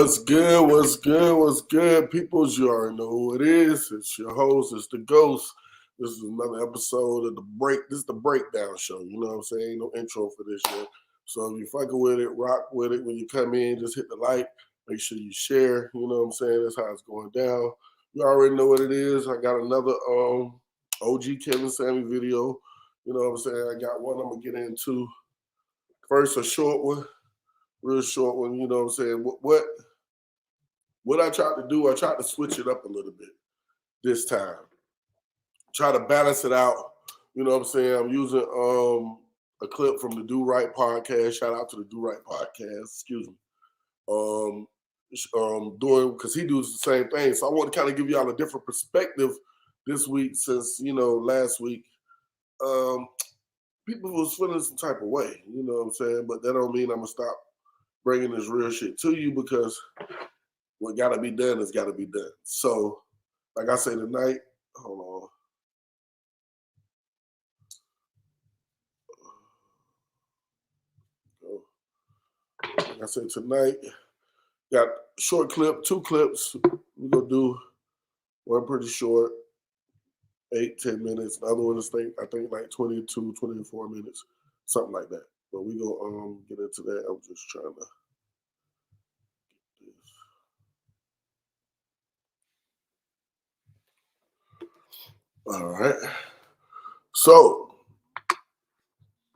What's good? What's good? What's good, peoples? You already know who it is. It's your host. It's the Ghost. This is another episode of the Break. This is the Breakdown show. You know what I'm saying? Ain't no intro for this yet. So if you fucking with it, rock with it. When you come in, just hit the like. Make sure you share. You know what I'm saying? That's how it's going down. You already know what it is. I got another OG Kevin Sammy video. You know what I'm saying? I got one I'm gonna get into. First, a short one. Real short one, you know what I'm saying? What I tried to do, I tried to switch it up a little bit this time. Try to balance it out. You know what I'm saying? I'm using a clip from the Do Right podcast. Shout out to the Do Right podcast, excuse me. Doing because he does the same thing. So I want to kind of give y'all a different perspective this week since, you know, last week. People was feeling some type of way, you know what I'm saying? But that don't mean I'm gonna stop bringing this real shit to you because what gotta be done is gotta be done. So, like I say tonight, hold on. Like I said tonight, got short clip, 2 clips. We're gonna do one pretty short, 8-10 minutes. The other one is I think like 22, 24 minutes, something like that. But we go get into that. I'm just trying to get this. All right. So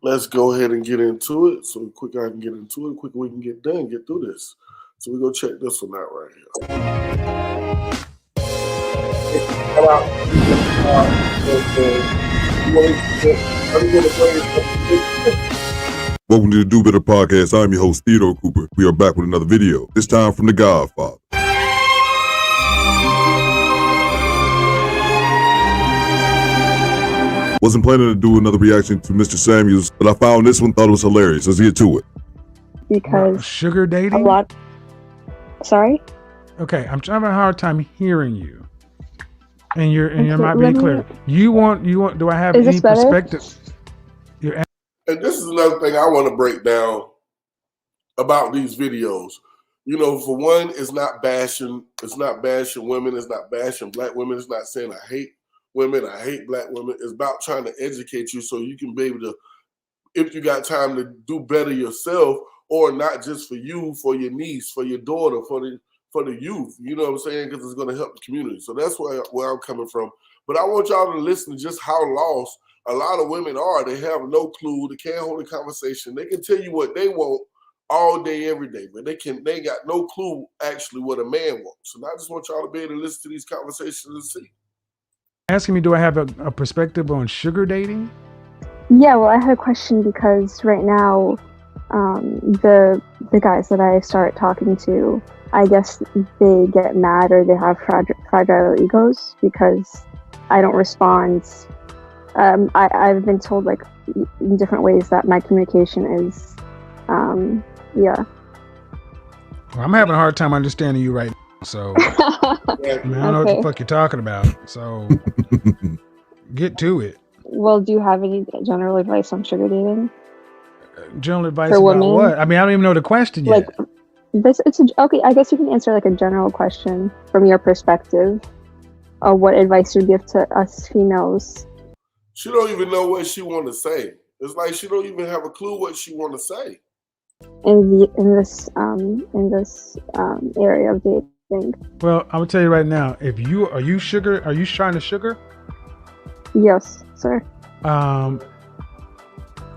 let's go ahead and get into it. So the quicker I can get into it, the quicker we can get done, get through this. So we go check this one out right here. Welcome to the Do Better podcast. I'm your host, Theodore Cooper. We are back with another video, this time from the GodFather. Wasn't planning to do another reaction to Mr. Samueis, but I found this one, thought it was hilarious. Let's get to it. Because sugar dating? a lot. Sorry? Okay, I'm having a hard time hearing you. And you're not being clear. You want do I have any perspective? And this is another thing I want to break down about these videos. You know, for one, it's not bashing women, it's not bashing black women, it's not saying I hate women, I hate black women. It's about trying to educate you so you can be able to, if you got time to do better yourself, or not just for you, for your niece, for your daughter, for the youth, you know what I'm saying? Because it's going to help the community. So that's where I'm coming from. But I want y'all to listen to just how lost a lot of women are. They have no clue. They can't hold a conversation. They can tell you what they want all day, every day, but they ain't got no clue actually what a man wants. And I just want y'all to be able to listen to these conversations and see. Asking me, do I have a perspective on sugar dating? Yeah, well, I had a question because right now, the guys that I start talking to, I guess they get mad or they have fragile egos because I don't respond. I've been told like in different ways that my communication is, yeah. Well, I'm having a hard time understanding you right now, so I don't know what the fuck you're talking about. So get to it. Well, do you have any general advice on sugar dating? General advice for about women? What? I mean, I don't even know the question yet. Like okay. I guess you can answer like a general question from your perspective. What advice you give to us females? She don't even know what she want to say. It's like she don't even have a clue what she want to say. In this area of dating. Well, I'm gonna tell you right now. Are you trying to sugar? Yes, sir. I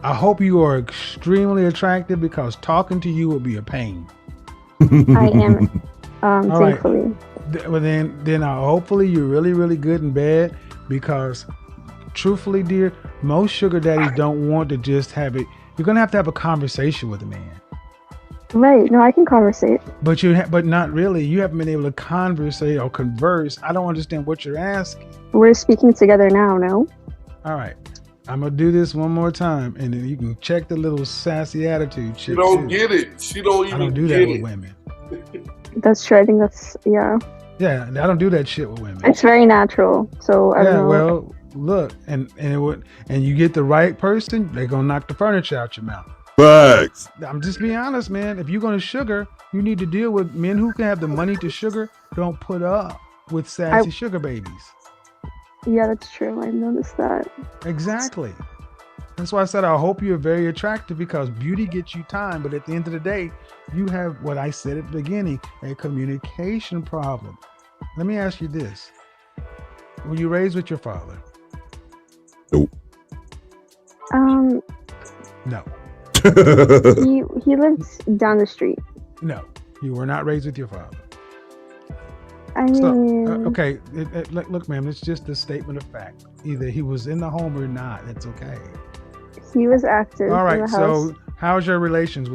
hope you are extremely attractive because talking to you will be a pain. I am, thankfully. Right. Well, then hopefully you're really, really good in bed because, truthfully, dear, most sugar daddies don't want to just have it. You're gonna have to have a conversation with a man. Right. No, I can conversate. But not really. You haven't been able to conversate or converse. I don't understand what you're asking. We're speaking together now, no? All right. I'm going to do this one more time, and then you can check the little sassy attitude. She don't get it. She don't even I don't do that with women. That's true. I think that's, yeah. Yeah, I don't do that shit with women. It's very natural. So, I don't know. Well, look, and you get the right person, they're going to knock the furniture out your mouth. Facts. I'm just being honest, man. If you're gonna sugar, you need to deal with men who can have the money to sugar. Don't put up with sassy sugar babies. Yeah, that's true. I noticed that. Exactly. That's why I said I hope you're very attractive, because beauty gets you time, but at the end of the day, you have what I said at the beginning, a communication problem. Let me ask you this. Were you raised with your father? Nope. No. He lives down the street. No. You were not raised with your father. I mean, Okay. Look, ma'am, it's just a statement of fact. Either he was in the home or not. That's okay. he was active. All in right. the house. So how's your relationship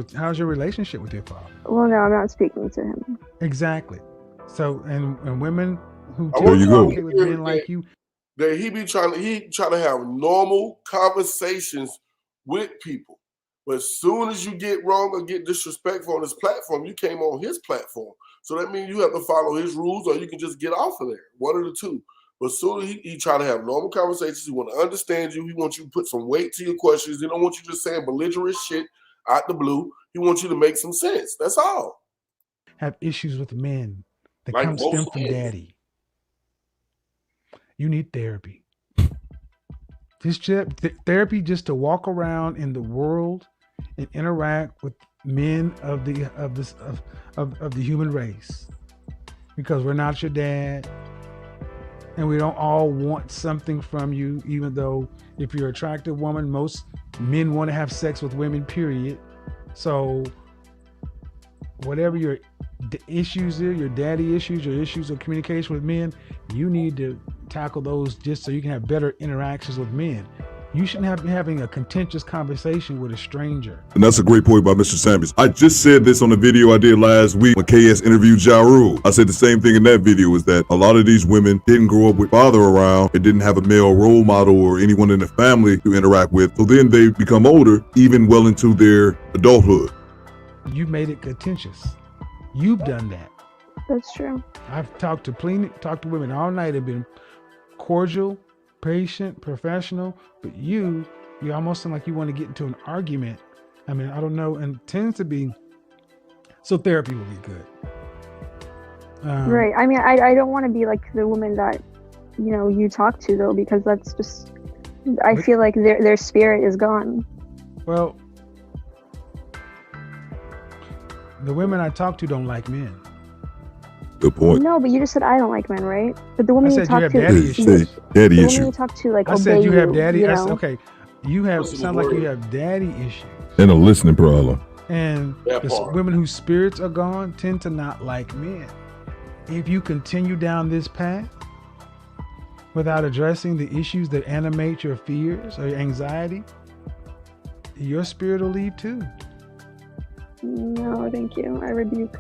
with your father? Well, no, I'm not speaking to him. Exactly. So and women who There you go. communicate with men like you. That he trying to have normal conversations with people. But as soon as you get wrong or get disrespectful on his platform, you came on his platform. So that means you have to follow his rules, or you can just get off of there. One of the two. But soon as he try to have normal conversations, he want to understand you. He wants you to put some weight to your questions. He don't want you just saying belligerent shit out the blue. He wants you to make some sense. That's all. Have issues with men that Like come most stem from men. daddy. You need therapy. Therapy just to walk around in the world and interact with men of the human race, because we're not your dad, and we don't all want something from you. Even though if you're an attractive woman, most men want to have sex with women. Period. So whatever your issues are, your daddy issues, your issues of communication with men, you need to tackle those just so you can have better interactions with men. You shouldn't have having a contentious conversation with a stranger. And that's a great point by Mr. Samueis. I just said this on the video I did last week when KS interviewed Ja Rule. I said the same thing in that video, is that a lot of these women didn't grow up with father around and didn't have a male role model or anyone in the family to interact with. So then they become older, even well into their adulthood. You made it contentious. You've done that. That's true. I've talked to women all night, have been cordial, patient, professional, but you almost seem like you want to get into an argument. I mean, I don't know, and tends to be, so therapy will be good. Right. I mean, I don't want to be like the woman that, you talk to, though, because that's just, I feel like their spirit is gone. Well, the women I talk to don't like men. Good point. No, but you just said I don't like men, right? But the woman you talk to, daddy issues. Daddy the woman issue. you talk to, like, I said you have daddy. Okay. You have sound like you have daddy issues. And a listening problem. And the women whose spirits are gone tend to not like men. If you continue down this path without addressing the issues that animate your fears or your anxiety, your spirit will leave too. No, thank you. I rebuke.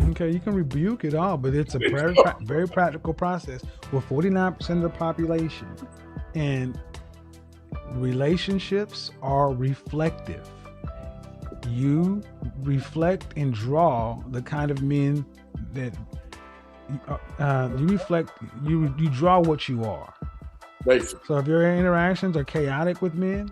Okay, you can rebuke it all, but it's a very practical process with 49% of the population. And relationships are reflective. You reflect and draw the kind of men that you reflect. You draw what you are. Basically. So if your interactions are chaotic with men,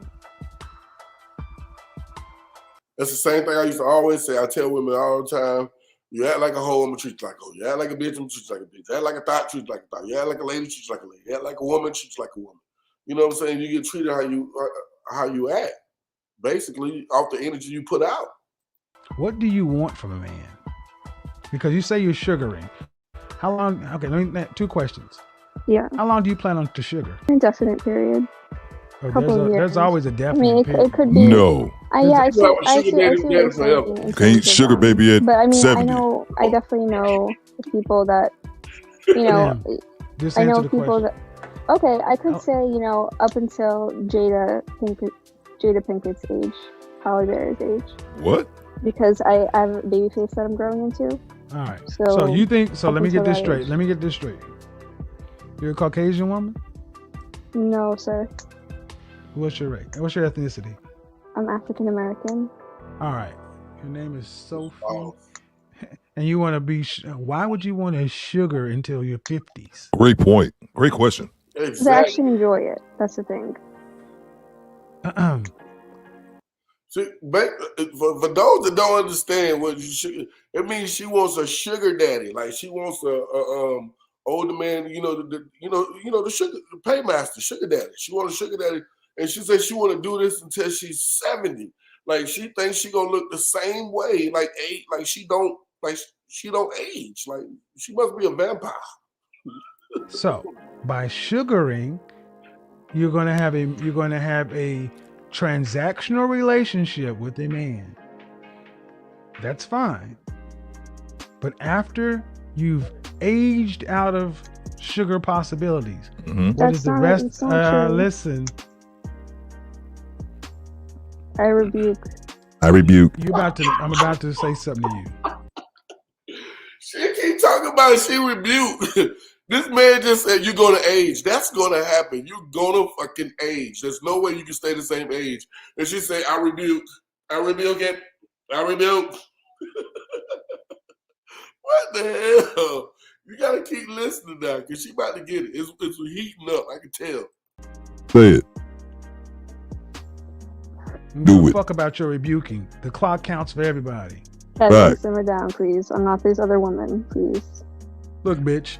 that's the same thing I used to always say. I tell women all the time, you act like a hoe, I'm gonna treat you like a hoe. You act like a bitch, I'm gonna treat you like a bitch. You act like a thought, treat you like a thought. You act like a lady, treat you like a lady. You act like a woman, treat you like a woman. You know what I'm saying? You get treated how you act. Basically, off the energy you put out. what do you want from a man? Because you say you're sugaring. How long? Okay, let me 2 questions. Yeah. How long do you plan on to sugar? Indefinite period. Oh, there's always a I definite mean, period. it could be. No. I see what forever. you're saying. in Can't terms of, sugar baby at But I mean, 70. I definitely know the people that, Just I answer know the people question. that. Okay, I could say, up until Jada Pinkett's age, Halle Berry's age, What? because I have a baby face that I'm growing into. All right. So So you think? So let me get until this that straight. age. Let me get this straight. You're a Caucasian woman. No, sir. What's your race? What's your ethnicity? I'm African American. All right. Your name is Sophie, Oh. and you want to be. Why would you want to sugar until your 50s? Great point. Great question. Because I actually enjoy it. That's the thing. For those that don't understand what it means, she wants a sugar daddy. Like she wants a older man. The sugar paymaster, sugar daddy. She wants a sugar daddy, and she said she want to do this until she's 70. Like she thinks she gonna look the same way, like she don't age. Like she must be a vampire. So by sugaring, you're gonna have a transactional relationship with a man. That's fine. But after you've aged out of sugar possibilities, what is the rest? Listen. I rebuke. I'm about to say something to you. She keep talking about she rebuke. This man just said you're gonna age. That's gonna happen. You're gonna fucking age. There's no way you can stay the same age. And she say, I rebuke it. I rebuke. What the hell? You gotta keep listening now, because she about to get it. It's heating up, I can tell. Say it. Do it. Fuck about your rebuking. The clock counts for everybody. Guys, Right. simmer down, please. I'm not these other women, please. Look, bitch.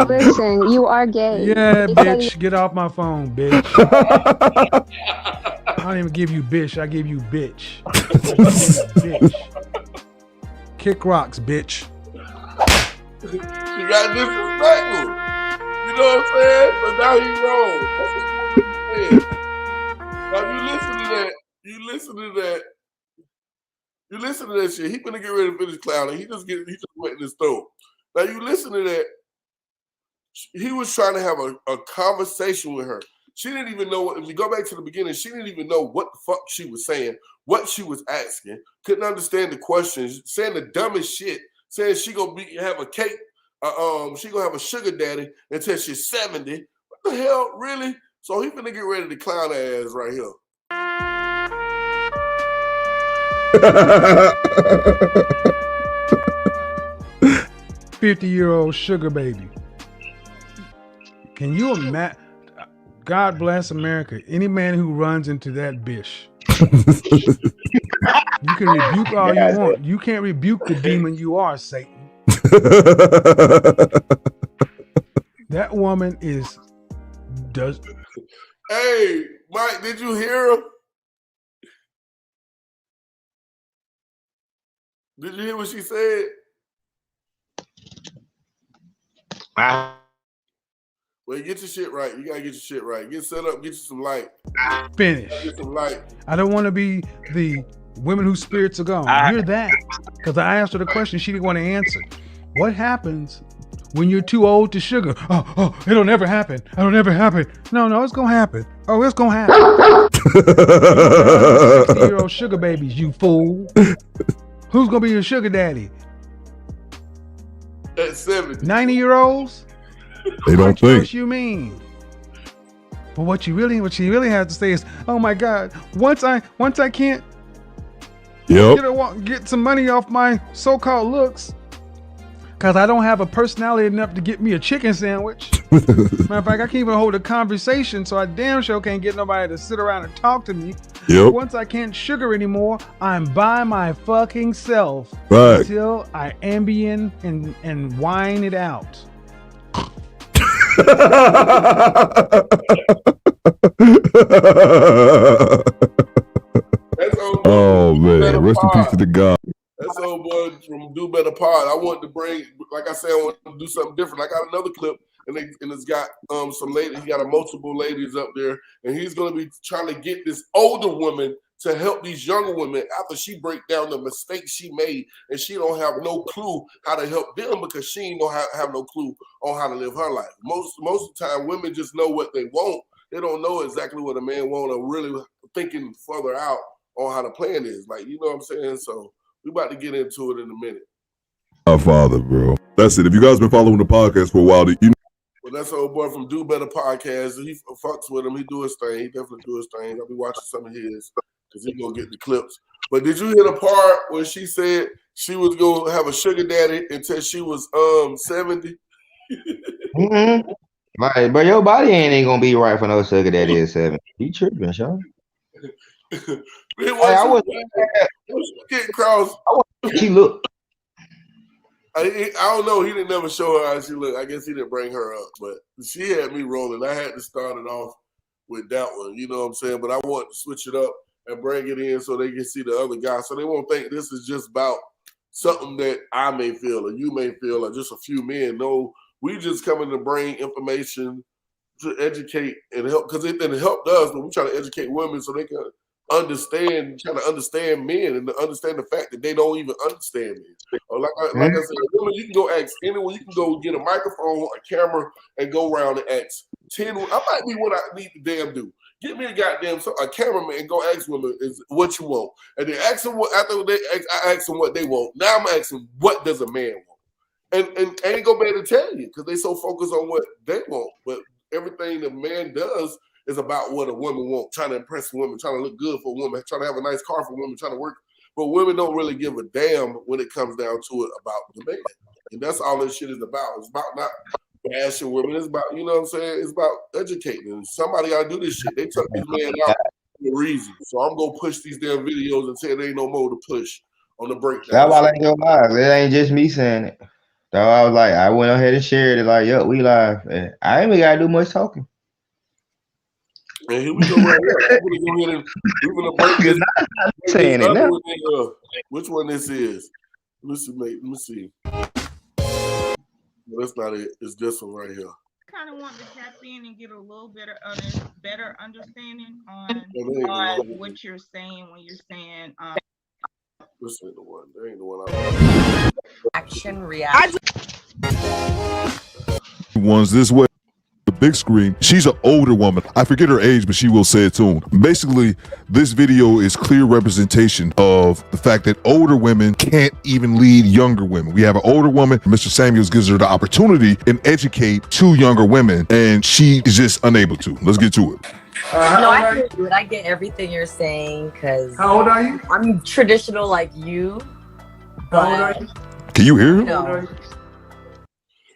Listen, you are gay. Yeah, bitch. Get off my phone, bitch. I don't even give you bitch. I give you bitch. Bitch. Kick rocks, bitch. You got disrespectful. You know what I'm saying? But now he's wrong. That's what he's saying. Now you listen to that shit. He finna get ready to finish clowning. He just went in his throat. Now you listen to that. He was trying to have a conversation with her. She didn't even know if you go back to the beginning, she didn't even know what the fuck she was saying, what she was asking, couldn't understand the questions, saying the dumbest shit, saying she gonna have a cake, she gonna have a sugar daddy until she's 70. What the hell, really? So he finna get ready to clown her ass right here. 50-year-old sugar baby. Can you imagine? God bless America. Any man who runs into that bitch. You can rebuke all you want. You can't rebuke the demon you are, Satan. That woman does. Hey, Mike, did you hear him? Did you hear what she said? Well, get your shit right. You gotta get your shit right. Get set up. Get you some light. Finish. Get some light. I don't want to be the women whose spirits are gone. You're that. Because I asked her the question she didn't want to answer. What happens when you're too old to sugar? Oh, it'll never happen. It'll never happen. No, it's gonna happen. Oh, it's gonna happen. 60-year-old sugar babies, you fool. Who's gonna be your sugar daddy? At 70. 90-year-olds? They don't think. What you mean? But what she really has to say is, oh my God, once I can't get some money off my so-called looks, because I don't have a personality enough to get me a chicken sandwich. Matter of fact, I can't even hold a conversation, so I damn sure can't get nobody to sit around and talk to me. Yep. Once I can't sugar anymore, I'm by my fucking self until I Ambien and wine it out. Oh man, rest in peace to the God. That's old boy from Do Better Pod. I wanted to bring, like I said, I want to do something different. I got another clip, and it's got some ladies. He got multiple ladies up there, and he's going to be trying to get this older woman to help these younger women after she break down the mistakes she made, and she don't have no clue how to help them because she ain't gonna have no clue on how to live her life. Most of the time, women just know what they want. They don't know exactly what a man want or really thinking further out on how the plan is. Like, you know what I'm saying? So we about to get into it in a minute. Godfather, bro. That's it. If you guys been following the podcast for a while, you know. Well, that's old boy from Do Better Podcast. He fucks with him. He do his thing. He definitely do his thing. I'll be watching some of his because he gonna get the clips. But did you hear the part where she said she was gonna have a sugar daddy until she was 70? Mm-hmm. Right, but your body ain't gonna be right for no sugar daddy at 70. He tripping, Sean. I was getting crossed. she looked. I don't know. He didn't never show her how she looked. I guess he didn't bring her up, but she had me rolling. I had to start it off with that one. You know what I'm saying? But I want to switch it up and bring it in so they can see the other guy, so they won't think this is just about something that I may feel or you may feel or just a few men. No, we just coming to bring information to educate and help, because it helped us, but we try to educate women so they can understand, trying to understand men and to understand the fact that they don't even understand men. Or like I said, women, you can go ask anyone, you can go get a microphone, a camera, and go around and ask 10. I might be what I need to damn do. Get me a goddamn a cameraman and go ask women is what you want. And then ask them what, after I ask them what they want. Now I'm asking what does a man want? And ain't go bad to tell you because they so focused on what they want. But everything the man does is about what a woman wants, trying to impress women, trying to look good for a woman, trying to have a nice car for women, trying to work. But women don't really give a damn when it comes down to it about the man. And that's all this shit is about. It's about not bashing women. It's about, you know what I'm saying? It's about educating. And somebody gotta do this shit. They took these men out for a reason. So I'm gonna push these damn videos until there ain't no more to push on the breakdown. That's why I ain't go live. It ain't just me saying it. So I was like, I went ahead and shared it. Like, yo, we live. And I ain't even gotta do much talking. And here we go right here. We're gonna break this. Saying it now. Which one this is? Let me see. No, that's not it. It's this one right here. I kind of want to tap in and get a little better understanding on what you're saying when you're saying. This ain't the one. That ain't the one I want. Action reaction. Ones this way. The big screen. She's an older woman. I forget her age, but she will say it soon. Basically, this video is clear representation of the fact that older women can't even lead younger women. We have an older woman. Mr. Samueis gives her the opportunity and educate two younger women, and she is just unable to. Let's get to it. No, I get it. I get everything you're saying because. How old are you? I'm traditional like you. But, how old are you? Can you hear him? No.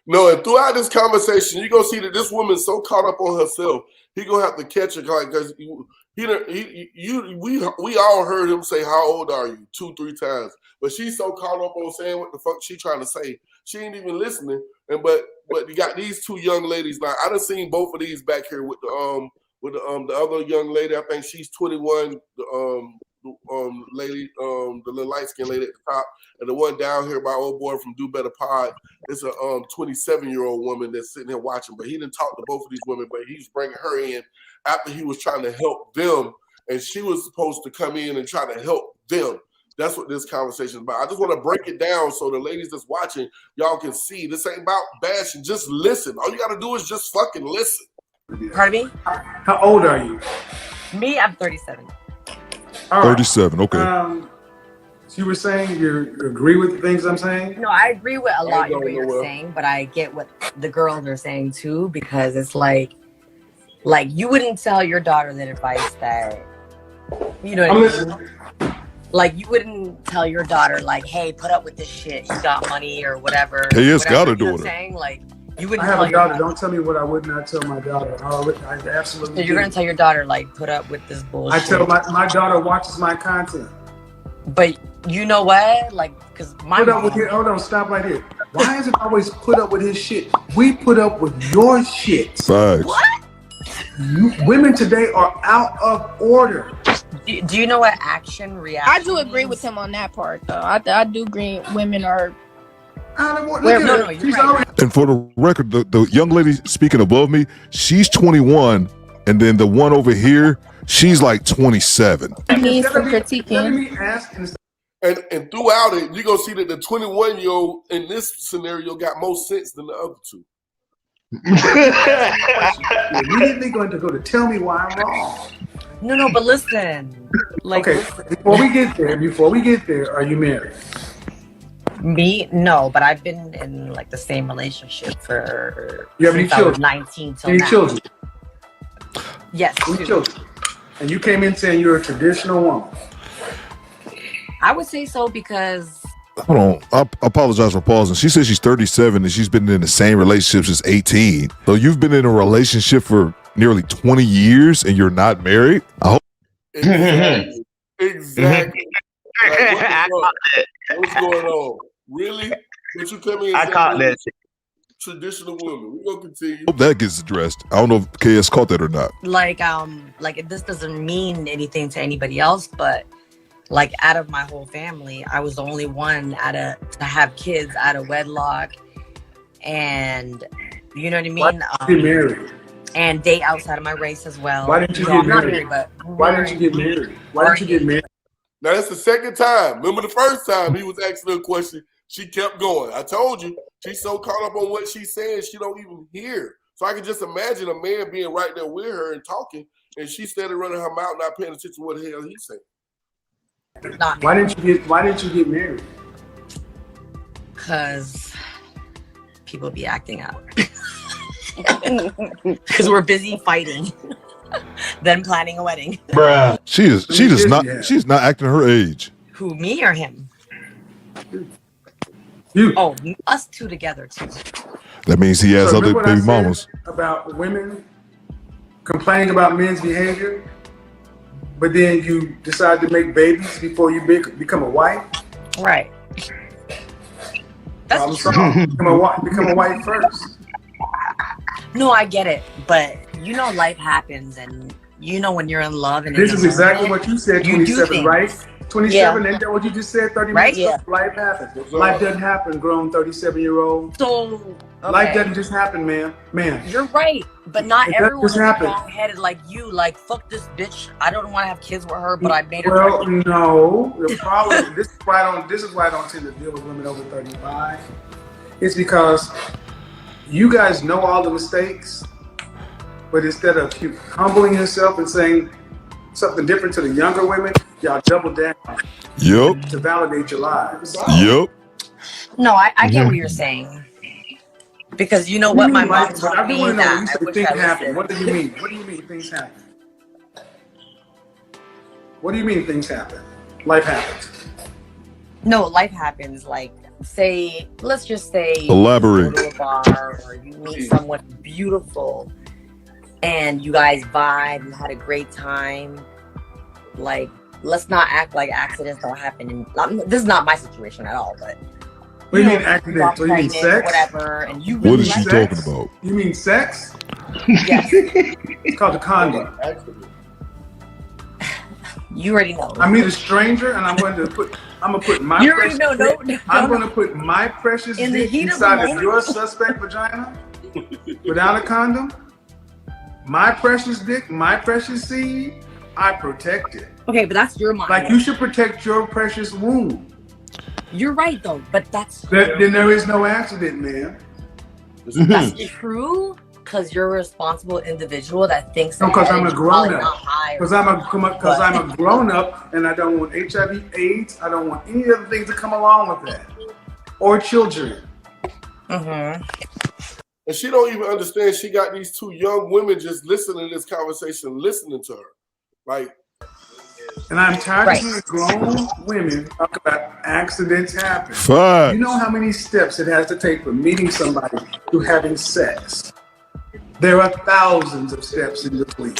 No, and throughout this conversation, you're gonna see that this woman's so caught up on herself, he gonna have to catch her because we all heard him say, "How old are you?" 2-3 times, but she's so caught up on saying what the fuck she trying to say, she ain't even listening. And but you got these two young ladies. Like I done seen both of these back here with the other young lady. I think she's 21. The lady, the little light skinned lady at the top, and the one down here, my old boy from Do Better Pod, is a 27-year-old woman that's sitting here watching. But he didn't talk to both of these women, but he's bringing her in after he was trying to help them, and she was supposed to come in and try to help them. That's what this conversation is about. I just want to break it down so the ladies that's watching, y'all can see this ain't about bashing. Just listen. All you got to do is just fucking listen. Pardon me? How old are you? Me, I'm 37. All 37, okay. So you were saying you agree with the things I'm saying? No, I agree with a lot of what you're saying, but I get what the girls are saying too, because it's like you wouldn't tell your daughter that advice that, you know what I mean? Like you wouldn't tell your daughter like, hey, put up with this shit, you got money or whatever. Hey, it's got a you know daughter. what I'm saying? Like you wouldn't I have tell a daughter. Don't tell me what I would not tell my daughter. I absolutely. So you're gonna tell your daughter like put up with this bullshit. I tell my daughter watches my content. But you know what? Like, cause my put up with it. Hold on, stop right here. Why is it always put up with his shit? We put up with your shit. Facts. What? Women today are out of order. Do you know what action reaction? I do agree with him on that part, though. I do agree. Women are. And for the record, the young lady speaking above me, she's 21, and then the one over here, she's like 27. Needs some critiquing. And throughout it, you're gonna see that the 21-year-old in this scenario got more sense than the other two. You're immediately going to go to tell me why I'm wrong. No, but listen. Like, okay, before we get there, are you married? Me? No, but I've been in like the same relationship for you have any children? 19 till any now. Children? Yes. Any children? And you came in saying you're a traditional woman. I would say so because. Hold on, I apologize for pausing. She says she's 37 and she's been in the same relationship since 18. So you've been in a relationship for nearly 20 years and you're not married? I hope. Exactly. Exactly. Like, what's going on? Really? What you tell me? I caught that. Traditional women. We're gonna continue. Hope that gets addressed. I don't know if KS caught that or not. Like this doesn't mean anything to anybody else, but like out of my whole family, I was the only one to have kids out of wedlock, and you know what I mean. Get married. And date outside of my race as well. Why didn't you get married? Why didn't you get married? Why didn't you get married? Now that's the second time. Remember the first time he was asking her a question, she kept going. I told you, she's so caught up on what she's saying, she don't even hear. So I can just imagine a man being right there with her and talking, and she's steady running her mouth, not paying attention to what the hell he's saying. Why didn't you get married? Because people be acting out. Because we're busy fighting than planning a wedding. Bruh. She's not acting her age. Who, me or him? You. Oh, us two together too. That means he has other baby mamas. About women complaining about men's behavior, but then you decide to make babies before you become a wife. Right. That's true. Become a wife first. No, I get it, but you know life happens, and you know when you're in love. And this is exactly what you said. 27, right? 27, yeah. Ain't that what you just said? 30 minutes ago? Life happens. Life doesn't happen, grown 37-year-old. So okay. Life doesn't just happen, man. You're right, but not everyone is wrong-headed like you. Like, fuck this bitch. I don't want to have kids with her, but I made her. Well, no. The problem. This is why I don't tend to deal with women over 35. It's because you guys know all the mistakes, but instead of humbling yourself and saying something different to the younger women, y'all double down. Yep. To validate your lives. Yep. No, I get what you're saying. Because you know what my mom told me that I wish I listened. What do you mean? What do you mean things happen? What do you mean things happen? Life happens. No, life happens. Like, let's just say elaborate. You go to a bar or you meet someone beautiful and you guys vibe and had a great time. Like, let's not act like accidents don't happen. This is not my situation at all, but what do you mean accidents? What do you mean sex? Whatever, and you really what is she talking about? You mean sex? Yes. It's called a condom. You already know. I meet a stranger and I'm gonna put my you already know, I'm gonna put my precious dick inside of your suspect vagina without a condom. My precious dick, my precious seed, I protect it. Okay, but that's your mind. Like you should protect your precious womb. You're right though, but then there is no accident, man. That's true. Because you're a responsible individual that thinks. No, because I'm a grown up. Because I'm a grown up, and I don't want HIV/AIDS. I don't want any other things to come along with that, or children. And she don't even understand. She got these two young women just listening to this conversation, listening to her, like. And I'm tired of hearing grown women talk about accidents happen. Facts. You know how many steps it has to take from meeting somebody to having sex. There are thousands of steps in between.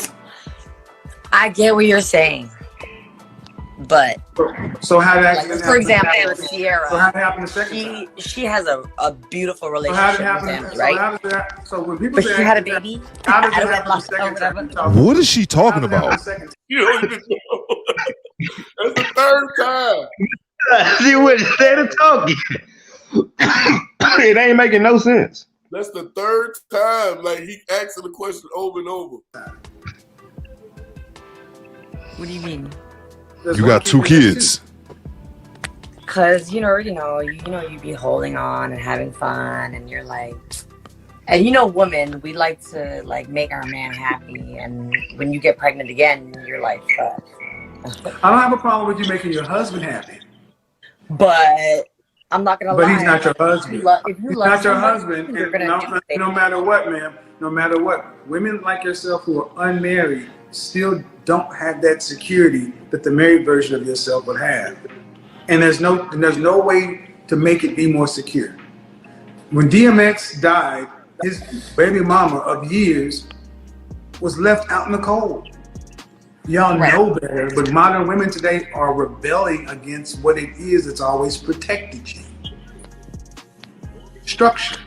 I get what you're saying, but so how did accident for example, Sierra. So how did it happen the second time? She has a beautiful relationship with him, right? So when people say she had a baby. How does it happen the second time? What is she talking about? You don't even know. That's the third time. She was instead of talking. It ain't making no sense. That's the third time. Like he asking the question over and over. What do you mean? You got two kids. Cause you be holding on and having fun, and you're like, and women, we like to like make our man happy, and when you get pregnant again, you're like, fuck. I don't have a problem with you making your husband happy, but I'm not gonna lie. But he's not your husband. If you he's love not your somebody, husband. you're gonna No matter what, ma'am. No matter what, women like yourself who are unmarried still don't have that security that the married version of yourself would have. And there's no way to make it be more secure. When DMX died, his baby mama of years was left out in the cold. Y'all know better, but modern women today are rebelling against what it is that's always protected you. Structure.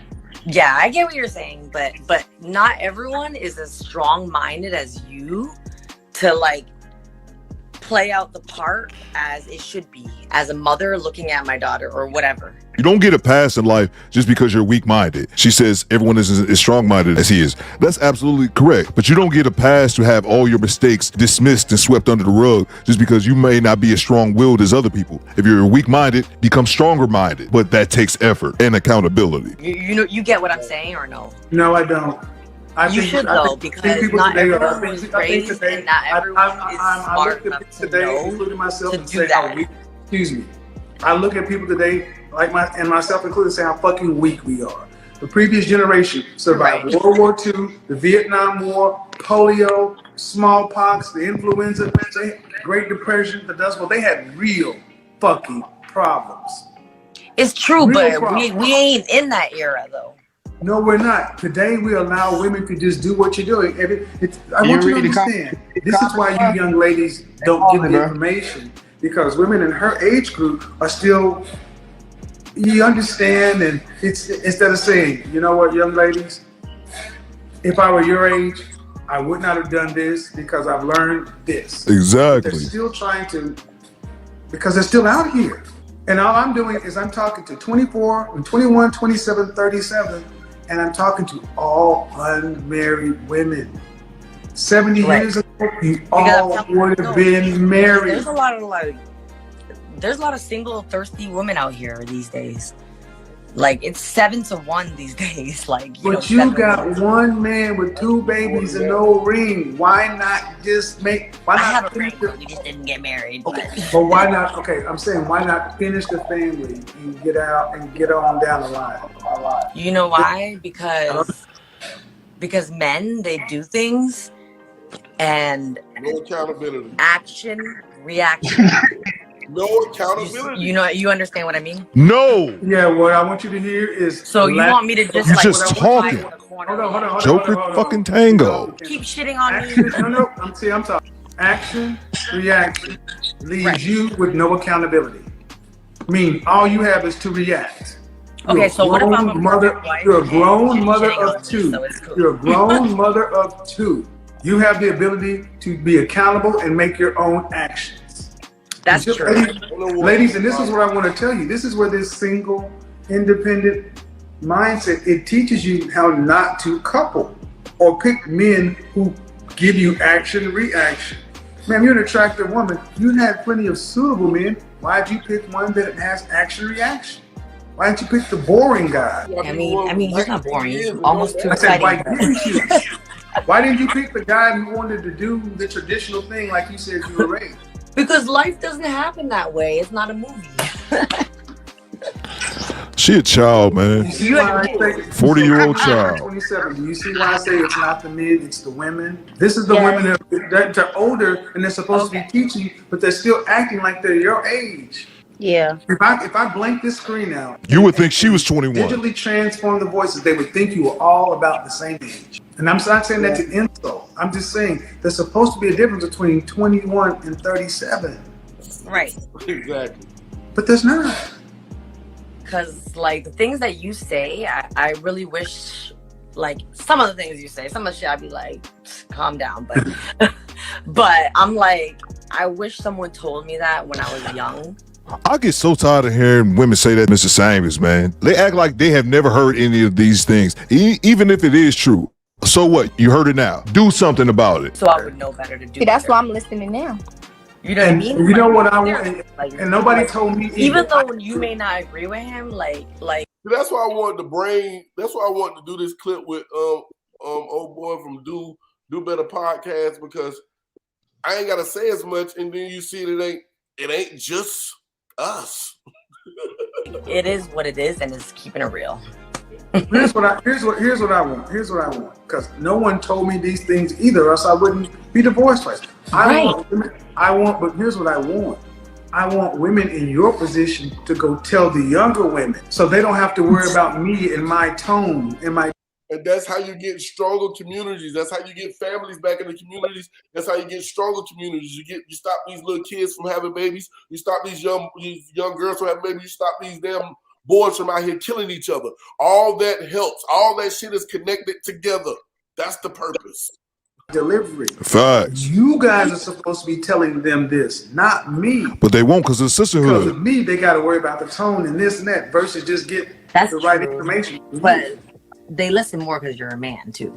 Yeah, I get what you're saying, but not everyone is as strong-minded as you to like play out the part as it should be as a mother looking at my daughter or whatever. You don't get a pass in life just because you're weak-minded. She says everyone is as strong-minded as he is. That's absolutely correct. But you don't get a pass to have all your mistakes dismissed and swept under the rug just because you may not be as strong-willed as other people. If you're weak-minded, become stronger-minded. But that takes effort and accountability. You get what I'm saying or no? No, I don't. You should though, because not everyone was raised and not everyone is smart enough to know including myself, to do that. Excuse me. I look at people today, like myself included, say how fucking weak we are. The previous generation survived World War II, the Vietnam War, polio, smallpox, the influenza, Great Depression, the Dust Bowl. They had real fucking problems. It's true, real but we ain't in that era though. No, we're not. Today, we allow women to just do what you're doing. I want you to understand. This is why you young ladies don't get the information, because women in her age group are still, you understand, and it's instead of saying, you know what, young ladies, if I were your age, I would not have done this because I've learned this. Exactly. They're still trying to, because they're still out here. And all I'm doing is I'm talking to 24, and 21, 27, 37, and I'm talking to all unmarried women. 70 years ago, you all would have been married. There's a lot of single, thirsty women out here these days. Like it's 7 to 1 these days. Like, but you got one man with 2 babies and no ring. Why not just make? Why not? I have a ring. We just didn't get married. Okay, but why not? Okay, I'm saying why not finish the family and get out and get on down the line? You know why? Because men, they do things and no accountability. Action, reaction. No accountability. You understand what I mean? No. Yeah, what I want you to hear is. So you want me to just you just talking? Hold on. Joker fucking tango. Keep shitting on me. No. I'm talking. Action, reaction leaves you with no accountability. I mean, all you have is to react. Okay, so what if I'm a mother? You're a grown mother of 2. You're a grown mother of 2. You have the ability to be accountable and make your own actions. That's true. Ladies, and this is what I want to tell you. This is where this single, independent mindset, it teaches you how not to couple or pick men who give you action, reaction. Man, you're an attractive woman. You had plenty of suitable men. Why'd you pick one that has action, reaction? Why didn't you pick the boring guy? I mean, he's not boring. He's almost too exciting. Why didn't you pick the guy who wanted to do the traditional thing like you said you were raised? Because life doesn't happen that way. It's not a movie. She a child, man. 40-year-old child. 27. Do you see why I say it's not the men, it's the women? This is the women that are older and they're supposed to be teaching you, but they're still acting like they're your age. Yeah. If I blank this screen out, you would think she was 21. Digitally transform the voices, they would think you were all about the same age. And I'm not saying that to insult. I'm just saying there's supposed to be a difference between 21 and 37. Right. Exactly. But there's not. Because, like, the things that you say, I really wish, like, some of the things you say, some of the shit I'd be like, calm down. But I'm like, I wish someone told me that when I was young. I get so tired of hearing women say that, Mr. Samueis, man. They act like they have never heard any of these things, even if it is true. So what? You heard it now. Do something about it. So I would know better to do. See, that's why I'm listening now. You know what I mean? You know what I want, and nobody told me. Even though you may not agree with him, like. That's why I wanted to bring. That's why I wanted to do this clip with old boy from Do Better Podcast, because I ain't gotta say as much, and then you see it ain't just us. It is what it is, and it's keeping it real. Here's what I want. Because no one told me these things either, or else I wouldn't be divorced twice. But here's what I want. I want women in your position to go tell the younger women, so they don't have to worry about me and my tone and my. And that's how you get stronger communities. That's how you get families back in the communities. That's how you get stronger communities. You stop these little kids from having babies. You stop these young girls from having babies. You stop these damn boys from out here killing each other. All that helps. All that shit is connected together. That's the purpose. Delivery. Facts. You guys are supposed to be telling them this, not me. But they won't because of the sisterhood. Because of me, they got to worry about the tone and this and that versus just get the right information. But they listen more because you're a man too.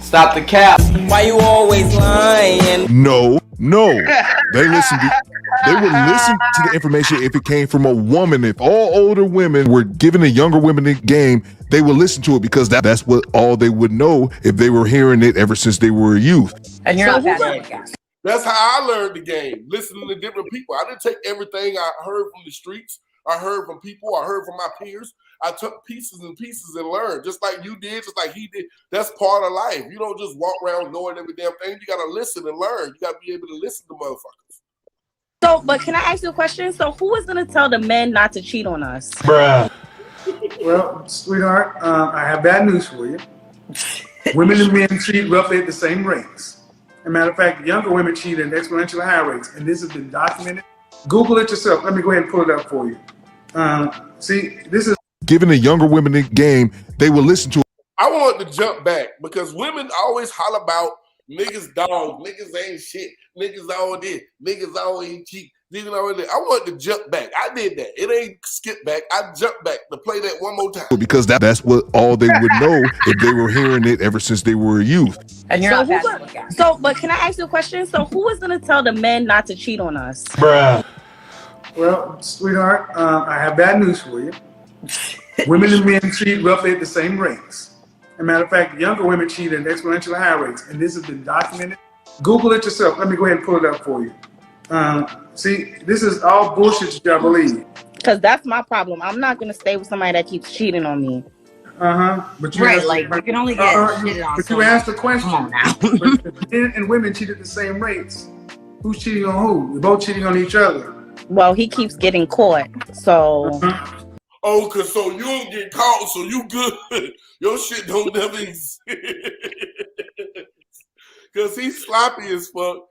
Stop the cap. Why you always lying? No. They would listen to the information if it came from a woman. If all older women were giving the younger women the game, they would listen to it because that's what all they would know if they were hearing it ever since they were a youth. And you're not bad. That's how I learned the game, listening to different people. I didn't take everything I heard from the streets. I heard from people. I heard from my peers. I took pieces and pieces and learned, just like you did, just like he did. That's part of life. You don't just walk around knowing every damn thing. You got to listen and learn. You got to be able to listen to motherfuckers. So, but can I ask you a question? So who is going to tell the men not to cheat on us? Bruh. Well, sweetheart, I have bad news for you. Women and men cheat roughly at the same rates. As a matter of fact, younger women cheat at exponentially higher rates, and this has been documented. Google it yourself. Let me go ahead and pull it up for you. See, this is giving the younger women the game. They will listen to it. I want to jump back because women always holler about niggas dog, niggas ain't shit, niggas all this, niggas always cheat, niggas all this. I want to jump back. I did that. It ain't skip back. I jumped back to play that one more time. Because that's what all they would know if they were hearing it ever since they were a youth. And you're not bad. So, but can I ask you a question? So who is going to tell the men not to cheat on us? Bruh. Well, sweetheart, I have bad news for you. Women and men cheat roughly at the same rates. As a matter of fact, younger women cheat at exponentially higher rates, and this has been documented. Google it yourself. Let me go ahead and pull it up for you. See, this is all bullshit that I believe. Because that's my problem. I'm not going to stay with somebody that keeps cheating on me. But you right, like you can only get shitted on. But you asked the question. Come on now. Men and women cheat at the same rates. Who's cheating on who? We're both cheating on each other. Well, he keeps getting caught, so. Oh, cause so you don't get caught, so you good. Your shit don't never exist. Cause he's sloppy as fuck.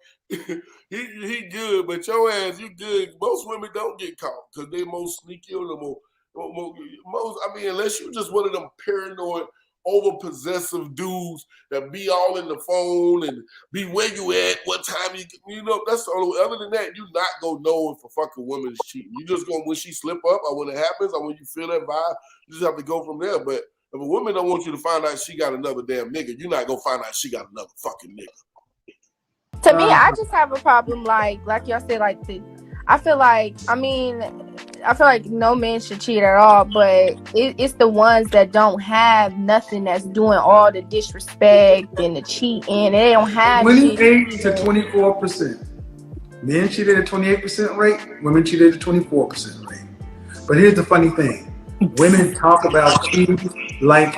he good, but your ass, you good. Most women don't get caught because they more sneaky or most. I mean, unless you just one of them paranoid, over-possessive dudes that be all in the phone and be where you at, what time you know, that's all. Other than that, you not gonna know if a fucking woman is cheating. You just gonna, when she slip up or when it happens or when you feel that vibe, you just have to go from there. But if a woman don't want you to find out she got another damn nigga, you're not gonna find out she got another fucking nigga. To me, I just have a problem, like y'all said, I feel like no man should cheat at all, but it's the ones that don't have nothing that's doing all the disrespect and the cheating. They don't have 28 to 24%. Men cheated at a 28% rate. Women cheated at a 24% rate. But here's the funny thing: women talk about cheating like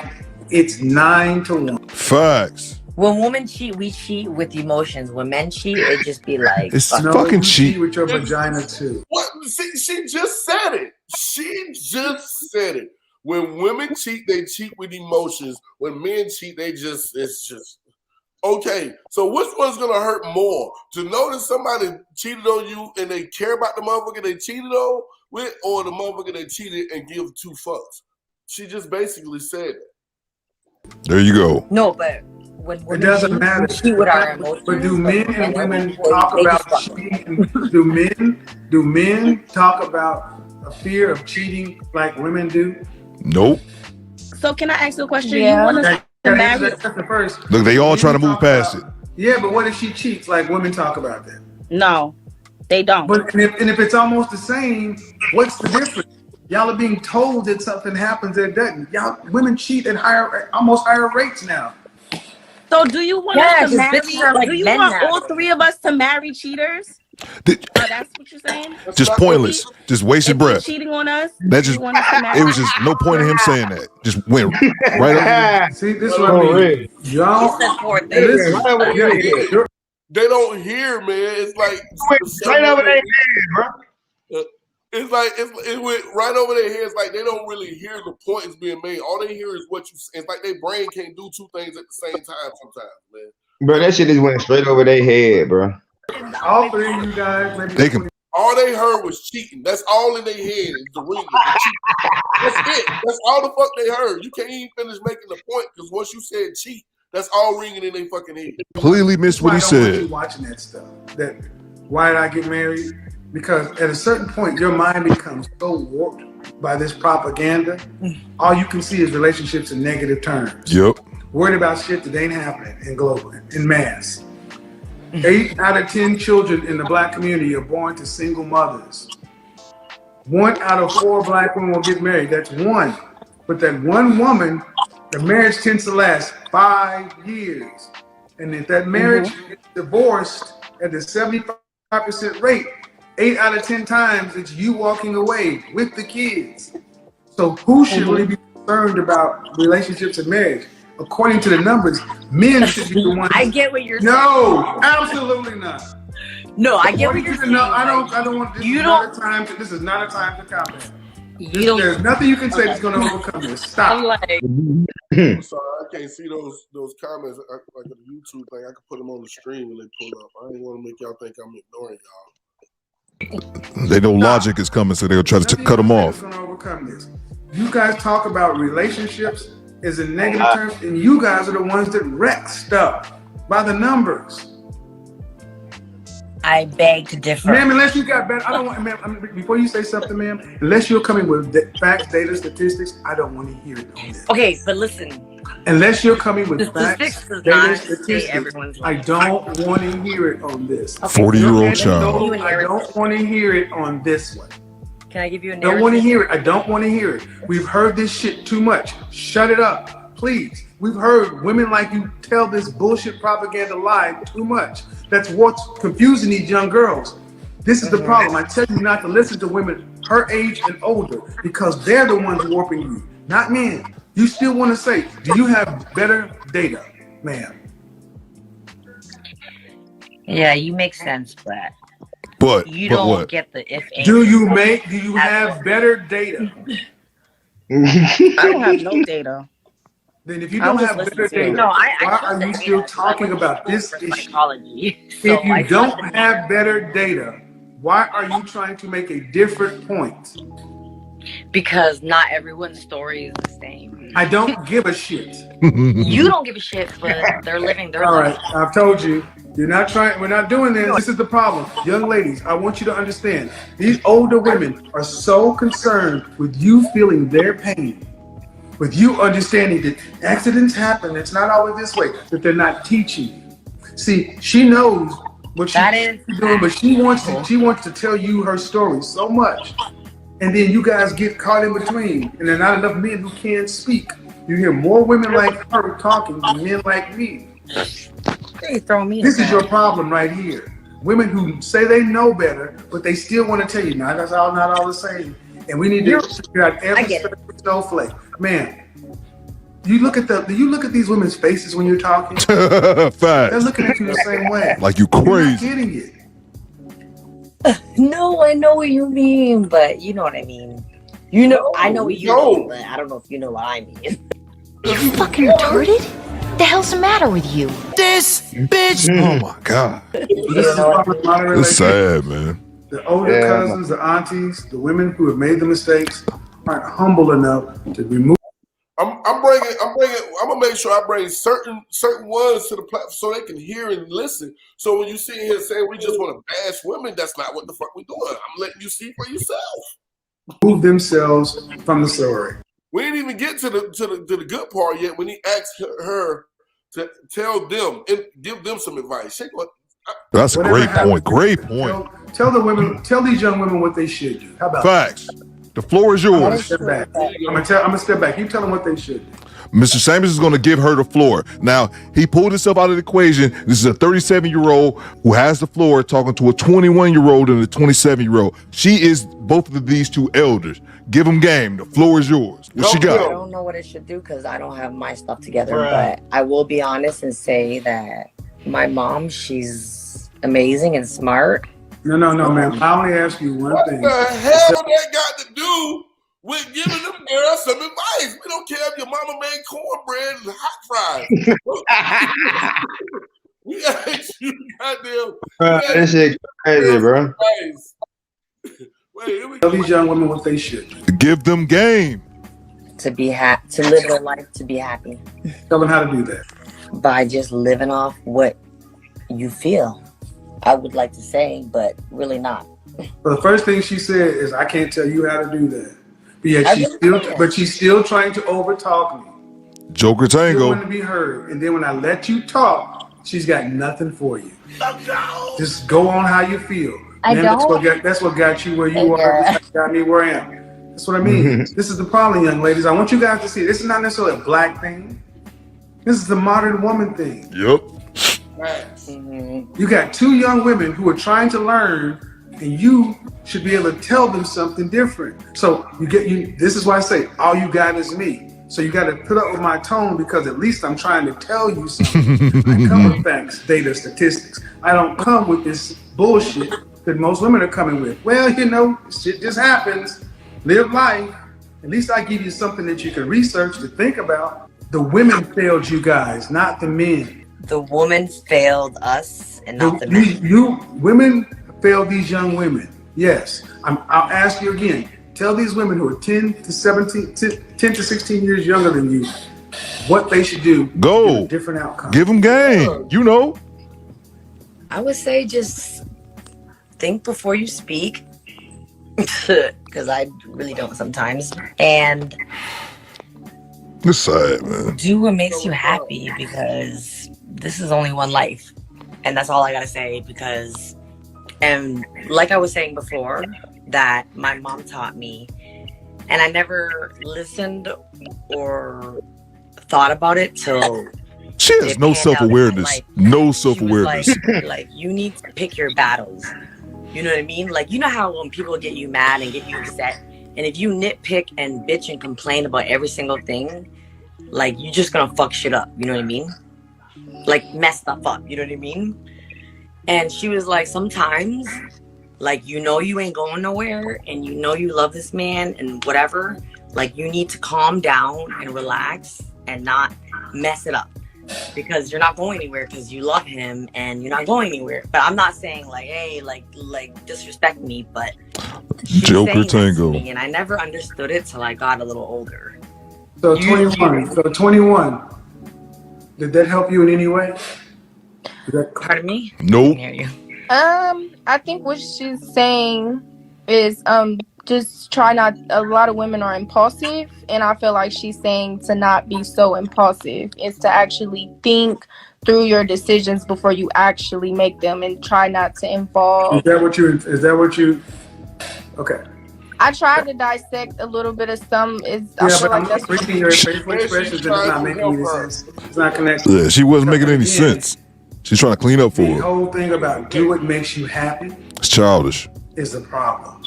it's 9 to 1. Facts. When women cheat, we cheat with emotions. When men cheat, it just be like, it's fucking cheat with your vagina too. What? See, she just said it. She just said it. When women cheat, they cheat with emotions. When men cheat, it's just okay. So which one's gonna hurt more? To know that somebody cheated on you and they care about the motherfucker they cheated on with, or the motherfucker they cheated and give 2 fucks? She just basically said it. There you go. No, but it doesn't matter. But do men and women talk about cheating? Do men talk about a fear of cheating like women do? Nope. So can I ask you a question? Yeah. You want to marry? That's the first. Look, they all trying to move past it. Yeah, but what if she cheats? Like women talk about that. No, they don't. But if it's almost the same, what's the difference? Y'all are being told that something happens that doesn't. Women cheat at almost higher rates now. So do you want us to marry? Do you want all 3 of us to marry cheaters? That's what you're saying? Just pointless. Just wasted breath. Cheating on us? That just, it was just no point in him saying that. Just went right over. See, this is what I mean. Y'all, they don't hear, man. It's like right over their head, bro. It's like it went right over their heads. Like they don't really hear the points being made. All they hear is what you. It's like their brain can't do two things at the same time sometimes, man. Bro, that shit just went straight over their head, bro. All three of you guys, maybe They can. All they heard was cheating. That's all in their head is the ringing. That's it. That's all the fuck they heard. You can't even finish making the point because once you said cheat, that's all ringing in their fucking head. Completely missed what he said. Watching that stuff. That why did I get married? Because at a certain point, your mind becomes so warped by this propaganda. All you can see is relationships in negative terms. Yep. Worried about shit that ain't happening in global, in mass. 8 out of 10 children in the black community are born to single mothers. 1 out of 4 black women will get married. That's one. But that one woman, the marriage tends to last 5 years. And if that marriage is divorced at the 75% rate, 8 out of 10 times it's you walking away with the kids. So who should really be concerned about relationships and marriage? According to the numbers, men should be the ones. I get what you're saying. No, absolutely not. No, I get what you're saying. No, I don't want this. This is not a time to comment. There's nothing you can say that's going to overcome this. Stop. I'm sorry, I can't see those comments like the YouTube thing. I can put them on the stream when they pull up. I didn't want to make y'all think I'm ignoring y'all. They know logic is coming, so they'll try to cut them off. Going to overcome this. You guys talk about relationships is in negative terms, and you guys are the ones that wreck stuff by the numbers. I beg to differ. Ma'am, unless you got better, I don't want, ma'am, before you say something, ma'am, unless you're coming with facts, data, statistics, I don't want to hear it on this. Okay, but listen. Unless you're coming with facts, data, statistics, I life. don't want to hear it on this. 40-year-old child. I don't want to hear it on this one. Can I give you a narrative? Don't want to hear it. I don't want to hear it. We've heard this shit too much. Shut it up, please. We've heard women like you tell this bullshit propaganda lie too much. That's what's confusing these young girls. This is the problem. I tell you not to listen to women her age and older because they're the ones warping you, not men. You still want to say, do you have better data, ma'am? Yeah, you make sense, but you don't get the if. Do you have better data? I don't have no data. Then if you don't have better data, why are you still talking about this issue? If you don't have better data, why are you trying to make a different point? Because not everyone's story is the same. I don't give a shit. You don't give a shit, but they're living their life. All right, I've told you. You're not trying. We're not doing this. This is the problem. Young ladies, I want you to understand. These older women are so concerned with you feeling their pain, with you understanding that accidents happen. It's not always this way, that they're not teaching you. See, she knows what she's doing, but she wants to tell you her story so much. And then you guys get caught in between. And there are not enough men who can speak. You hear more women like her talking than men like me. This is your problem right here. Women who say they know better, but they still want to tell you, not all the same. And we need to figure out every snowflake. Man, do you look at these women's faces when you're talking? Facts. They're looking at you the same way. Like you crazy. You're not getting it. No, I know what you mean, but you know what I mean. You know, I know what you mean, but I don't know if you know what I mean. You fucking retarded? The hell's the matter with you? This bitch! Oh my god. It's sad, man. The older cousins, the aunties, the women who have made the mistakes aren't humble enough to remove. I'm gonna make sure I bring certain ones to the platform so they can hear and listen. So when you sit here saying we just want to bash women, that's not what the fuck we doing. I'm letting you see for yourself. Move themselves from the story. We didn't even get to the good part yet when he asked her to tell them and give them some advice. That's a great point. Great point. Tell these young women what they should do. How about facts? The floor is yours. I'm gonna step back. You tell them what they should do. Mr. Samueis is going to give her the floor. Now, he pulled himself out of the equation. This is a 37-year-old who has the floor talking to a 21-year-old and a 27-year-old. She is both of these two elders. Give them game. The floor is yours. What she got? I don't know what it should do because I don't have my stuff together, but I will be honest and say that my mom, she's amazing and smart, No, ma'am. I only ask you one thing. What the hell that got to do with giving them girls some advice? We don't care if your mama made cornbread and hot fries. We ask you goddamn. That shit crazy, bro. Tell these young women what they should do. Give them game. To live their life, to be happy. Tell them how to do that. By just living off what you feel. I would like to say, but really not. Well, the first thing she said is, "I can't tell you how to do that." But yeah, she's still trying to overtalk me. Joker Tango. Still want to be heard, and then when I let you talk, she's got nothing for you. Just go on how you feel. That's what got you where you are. That's what got me where I am. That's what I mean. This is the problem, young ladies. I want you guys to see. This is not necessarily a black thing. This is the modern woman thing. Yep. You got two young women who are trying to learn, and you should be able to tell them something different. So this is why I say all you got is me. So you got to put up with my tone, because at least I'm trying to tell you something. I come with facts, data, statistics. I don't come with this bullshit that most women are coming with. Well, shit just happens. Live life. At least I give you something that you can research to think about. The women failed you guys, not the men. The woman failed us and not the men. You women failed these young women. Yes. I'll ask you again. Tell these women who are 10 to 16 years younger than you what they should do. Go. To get a different outcome. Give them game. You know. I would say just think before you speak, because I really don't sometimes. And it's sad, man. Do what makes you happy, because this is only one life. And that's all I gotta say, because, and like I was saying before, that my mom taught me, and I never listened or thought about it till she has no self-awareness. No self-awareness. Like, you need to pick your battles. You know what I mean? Like, you know how when people get you mad and get you upset, and if you nitpick and bitch and complain about every single thing, like, you're just gonna fuck shit up. You know what I mean? Like, mess stuff up. You know what I mean? And she was like, sometimes, like, you ain't going nowhere, and you love this man and whatever, like, you need to calm down and relax and not mess it up, because you're not going anywhere, because you love him and you're not going anywhere. But I'm not saying like, hey, like disrespect me, but Joker Tango. And I never understood it till I got a little older. So 21. Did that help you in any way? Pardon me? Nope. I hear you. I think what she's saying is just try not. A lot of women are impulsive, and I feel like she's saying to not be so impulsive. It's to actually think through your decisions before you actually make them, and try not to involve. Is that what you? Okay. I tried to dissect a little bit of some. I feel like that's reading your facial expressions. It's not making any sense. It's not connected. Yeah, she wasn't making any sense. She's trying to clean up for her. The whole thing about do what makes you happy. It's childish. Is the problem.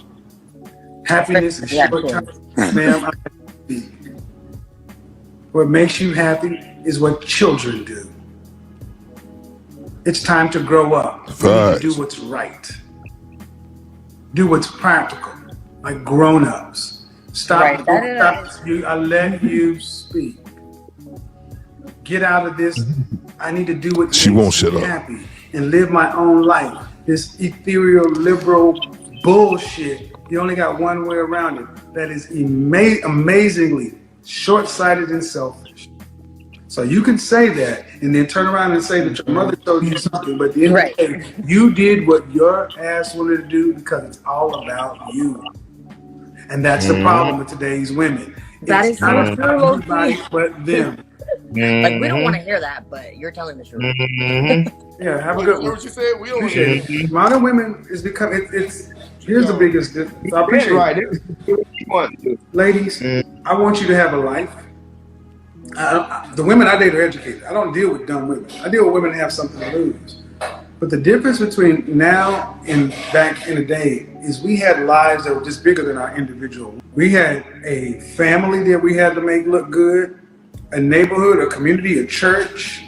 Happiness is short term. Ma'am, what makes you happy is what children do. It's time to grow up. You need to do what's right. Do what's practical, like grown-ups. Stop. I let you speak. Get out of this. I need to do what makes me happy and live my own life. This ethereal, liberal bullshit. You only got one way around it. That is amazingly short-sighted and selfish. So you can say that and then turn around and say that your mother told you something, but at the end of the day, you did what your ass wanted to do because it's all about you. And that's the problem with today's women. That it's not about anybody but them. Like, we don't want to hear that, but you're telling the truth. Yeah, have a good one. What you said? We don't appreciate it. Modern women is becoming. Here's the biggest difference. I appreciate it. Ladies, I want you to have a life. The women I date are educated. I don't deal with dumb women. I deal with women that have something to lose. But the difference between now and back in the day is we had lives that were just bigger than our individual. We had a family that we had to make look good, a neighborhood, a community, a church.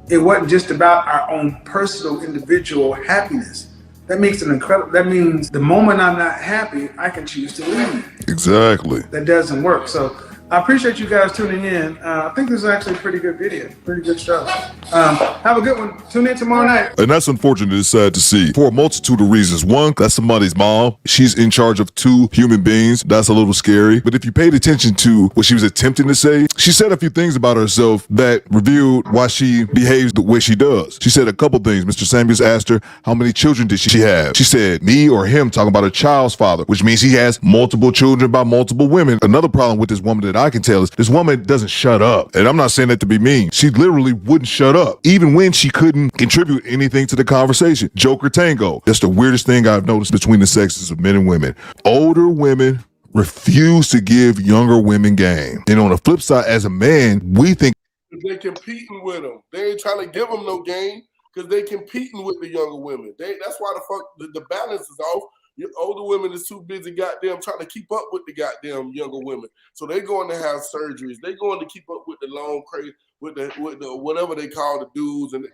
It wasn't just about our own personal individual happiness. that makes an incredible. That means the moment I'm not happy, I can choose to leave. Exactly. That doesn't work. So I appreciate you guys tuning in. I think this is actually a pretty good video, pretty good stuff. Have a good one. Tune in tomorrow night. And that's unfortunate and sad to see for a multitude of reasons. One, that's somebody's mom. She's in charge of 2 human beings. That's a little scary. But if you paid attention to what she was attempting to say, she said a few things about herself that revealed why she behaves the way she does. She said a couple things. Mr. Samueis asked her, how many children did she have? She said, me or him, talking about a child's father, which means he has multiple children by multiple women. Another problem with this woman that I can tell is this woman doesn't shut up. And I'm not saying that to be mean. She literally wouldn't shut up, even when she couldn't contribute anything to the conversation. Joker tango. That's the weirdest thing I've noticed between the sexes of men and women. Older women refuse to give younger women game. And on the flip side, as a man, we think they're competing with them. They ain't trying to give them no game because they competing with the younger women. That's why the balance is off. Your older women is too busy goddamn trying to keep up with the goddamn younger women. So they're going to have surgeries. They're going to keep up with the long crazy, with the whatever they call the dudes, and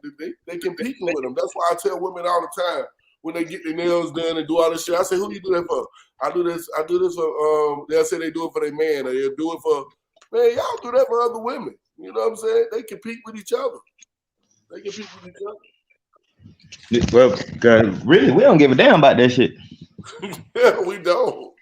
they competing with them. That's why I tell women all the time when they get their nails done and do all this shit. I say, who you do that for? I do this for they'll say they do it for their man, or they'll do it for man, y'all do that for other women. You know what I'm saying? They compete with each other. They compete with each other. Well, really, we don't give a damn about that shit. Yeah, we don't.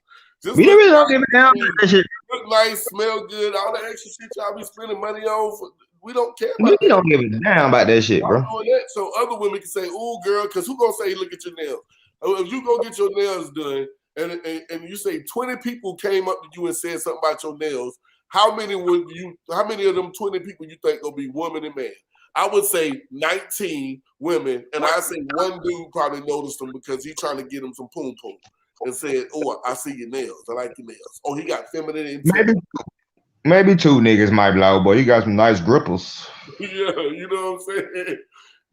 We really don't give a damn about that shit. Look nice, smell good, all the extra shit y'all be spending money on. We don't care about We don't give a damn about that shit, bro. So other women can say, "Ooh, girl," because who gonna say, "Look at your nails"? If you go get your nails done, and you say 20 people came up to you and said something about your nails, how many of them 20 people you think gonna be woman and man? I would say 19 women, and I say one dude probably noticed them because he's trying to get him some poom poom and said, "Oh, I see your nails. I like your nails." Oh, he got feminine intent. Maybe 2 niggas might be like, "Oh, boy, you got some nice gripples." Yeah, you know what I'm saying?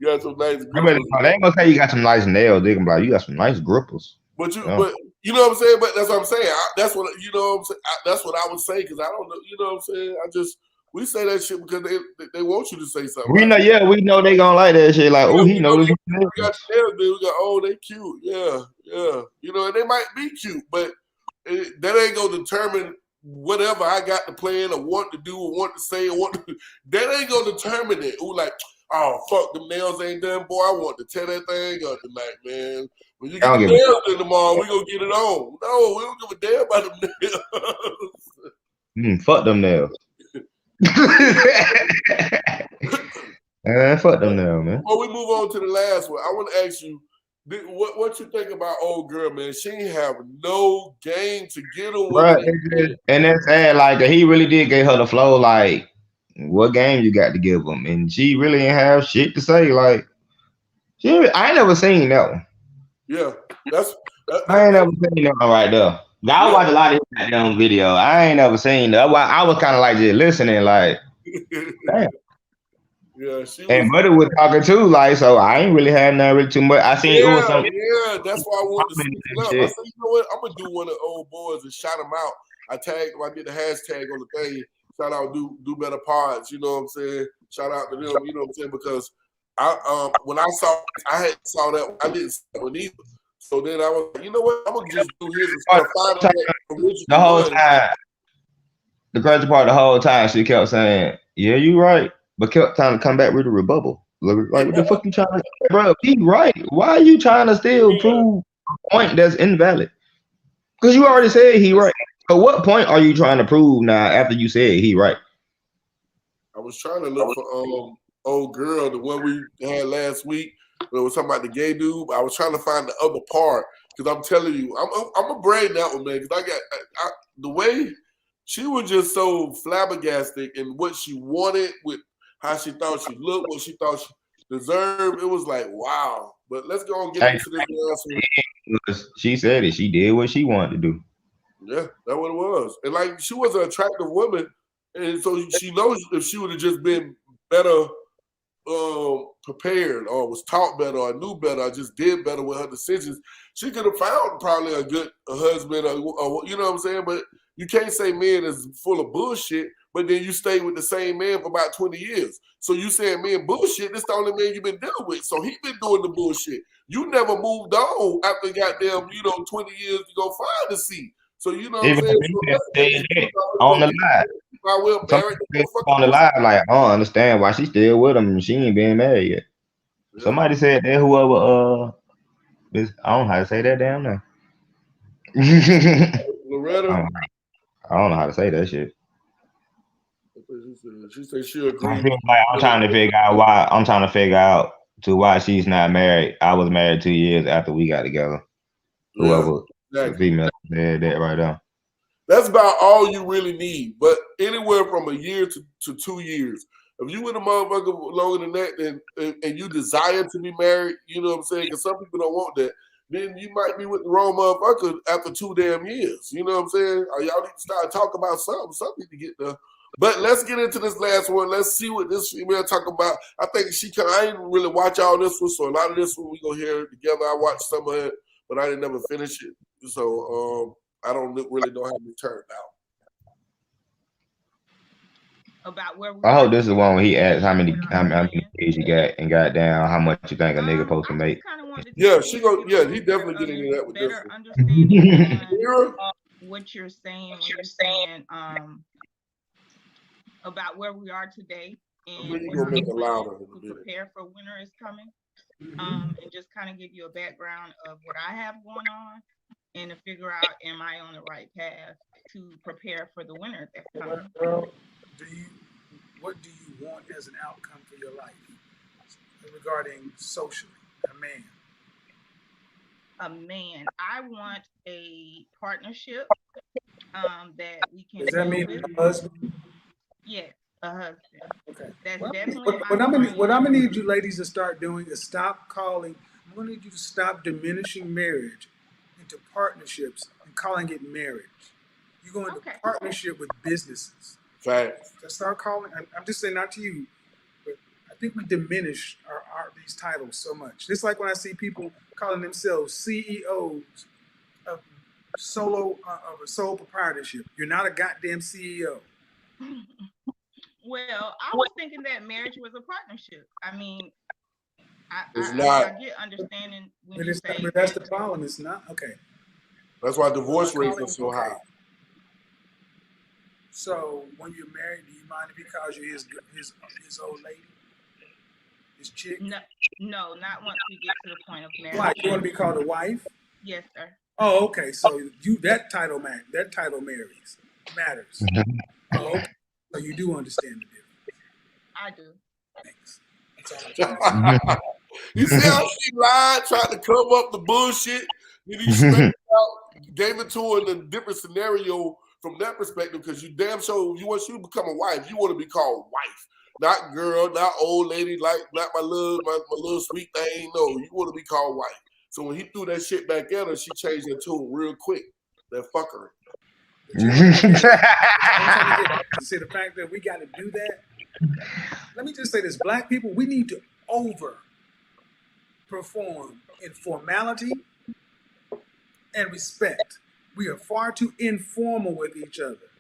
You got some nice gripples. They ain't gonna say you got some nice nails. They can be like, "You got some nice gripples." But you know what I'm saying? But that's what I'm saying. That's what you know what I'm saying. That's what I would say because I don't know. You know what I'm saying? We say that shit because they want you to say something. We know they gonna like that shit. Like, oh, he knows. We got nails, dude. We got, oh, they cute. Yeah. You know, and they might be cute, but that ain't gonna determine whatever I got to plan or want to do or want to say or want to. That ain't gonna determine it. Ooh, like, oh fuck, them nails ain't done, boy. I want to tear that thing up tonight, man. When you get the nails in tomorrow, we gonna get it on. No, we don't give a damn about them nails. Fuck them nails. Fuck them nails, man. Before we move on to the last one, I want to ask you, what you think about old girl, man? She ain't have no game to get away. Right, and that's sad. Like he really did give her the flow. Like, what game you got to give them? And she really ain't have shit to say. Like, I ain't never seen that one. Yeah, I ain't never seen that one right there. I watch a lot of his goddamn video. I ain't never seen that. I was kind of like just listening, like, damn. Yeah, and Buddy was talking too, like, so I ain't really had nothing really too much. I seen it was something. Yeah, that's why I wanted to speak it up. I said, you know what? I'm gonna do one of the old boys and shout them out. I did the hashtag on the thing. Shout out, do better pods. You know what I'm saying? Shout out to them. You know what I'm saying? Because when I saw that, I didn't see that one either. So then I was like, you know what? I'm gonna just do his and stuff. The whole time, the crazy part, the whole time she kept saying, "Yeah, you right," but kept trying to come back with a rebuttal. Like, what the fuck you trying to, bro? He right. Why are you trying to still prove a point that's invalid? Because you already said he right. So what point are you trying to prove now after you said he right? I was trying to look for old girl, the one we had last week. When it was talking about the gay dude. I was trying to find the other part because I'm telling you, I'm gonna braid that one, man. Because the way she was just so flabbergasted in what she wanted with how she thought she looked, what she thought she deserved. It was like, wow. But let's go and get into this last one. She said it. She did what she wanted to do. Yeah, that's what it was. And like, she was an attractive woman, and so she knows if she would have just been better prepared or was taught better or knew better or just did better with her decisions, she could have found probably a good husband or you know what I'm saying? But you can't say men is full of bullshit but then you stay with the same man for about 20 years. So you saying, man, bullshit, this the only man you've been dealing with. So he been doing the bullshit. You never moved on after goddamn, 20 years to go find the seat. So you know what I'm saying? On the live. On the live, like, I don't understand why she still with him and she ain't been married yet. Yeah. Somebody said that whoever I don't know how to say that damn name. Loretta. I don't know how to say that shit. She said she agreed. I'm trying to figure out why. I'm trying to figure out why she's not married. I was married 2 years after we got together. Whoever the female said that right now. That's about all you really need. But anywhere from a year to 2 years. If you with a motherfucker longer than that, and you desire to be married, you know what I'm saying? Because some people don't want that. Then you might be with the wrong motherfucker after 2 damn years. You know what I'm saying? Or y'all need to start talking about something. Something to get there. But let's get into this last one. Let's see what this female talk about. I think I didn't really watch all this one, so a lot of this one we gonna hear together. I watched some of it, but I didn't never finish it. So I don't really know how it turned out. About where I hope this is one where he asked how many kids you got and got down how much you think a nigga supposed to make. Yeah, he definitely getting into that with this one. Understanding what you're saying when you're saying about where we are today and what we're doing to prepare for winter is coming. And just kind of give you a background of what I have going on and to figure out, am I on the right path to prepare for the winter that's coming? What do you want as an outcome for your life regarding socially, a man? A man. I want a partnership that we can. Does that mean a husband? Yes, a husband. Okay. That's what definitely I'm gonna need you ladies to start doing is stop calling. I'm gonna need you to stop diminishing marriage into partnerships and calling it marriage. You go into partnership with businesses. Facts. Just start calling. I'm just saying, not to you, but I think we diminish these titles so much. Just like when I see people calling themselves CEOs of a sole proprietorship. You're not a goddamn CEO. Well, I was thinking that marriage was a partnership. I mean, I get understanding when but you say but that's the problem. It's not okay. That's why divorce rates are so high. So when you're married, do you mind if he calls you his old lady, his chick? No, not once we get to the point of marriage. Why? You want to be called a wife? Yes, sir. Oh, okay. So that title matters. Mm-hmm. Oh, okay. So you do understand the difference. I do. Thanks. That's all. You see how she lied, tried to cover up the bullshit? Then he straightened out, gave it to her in a different scenario from that perspective, because you damn sure once you become a wife, you want to be called wife. Not girl, not old lady, not my little sweet thing. No, you want to be called wife. So when he threw that shit back at her, she changed her tune real quick. That fuckery. See, the fact that we got to do that. Let me just say this: Black people, we need to overperform in formality and respect. We are far too informal with each other.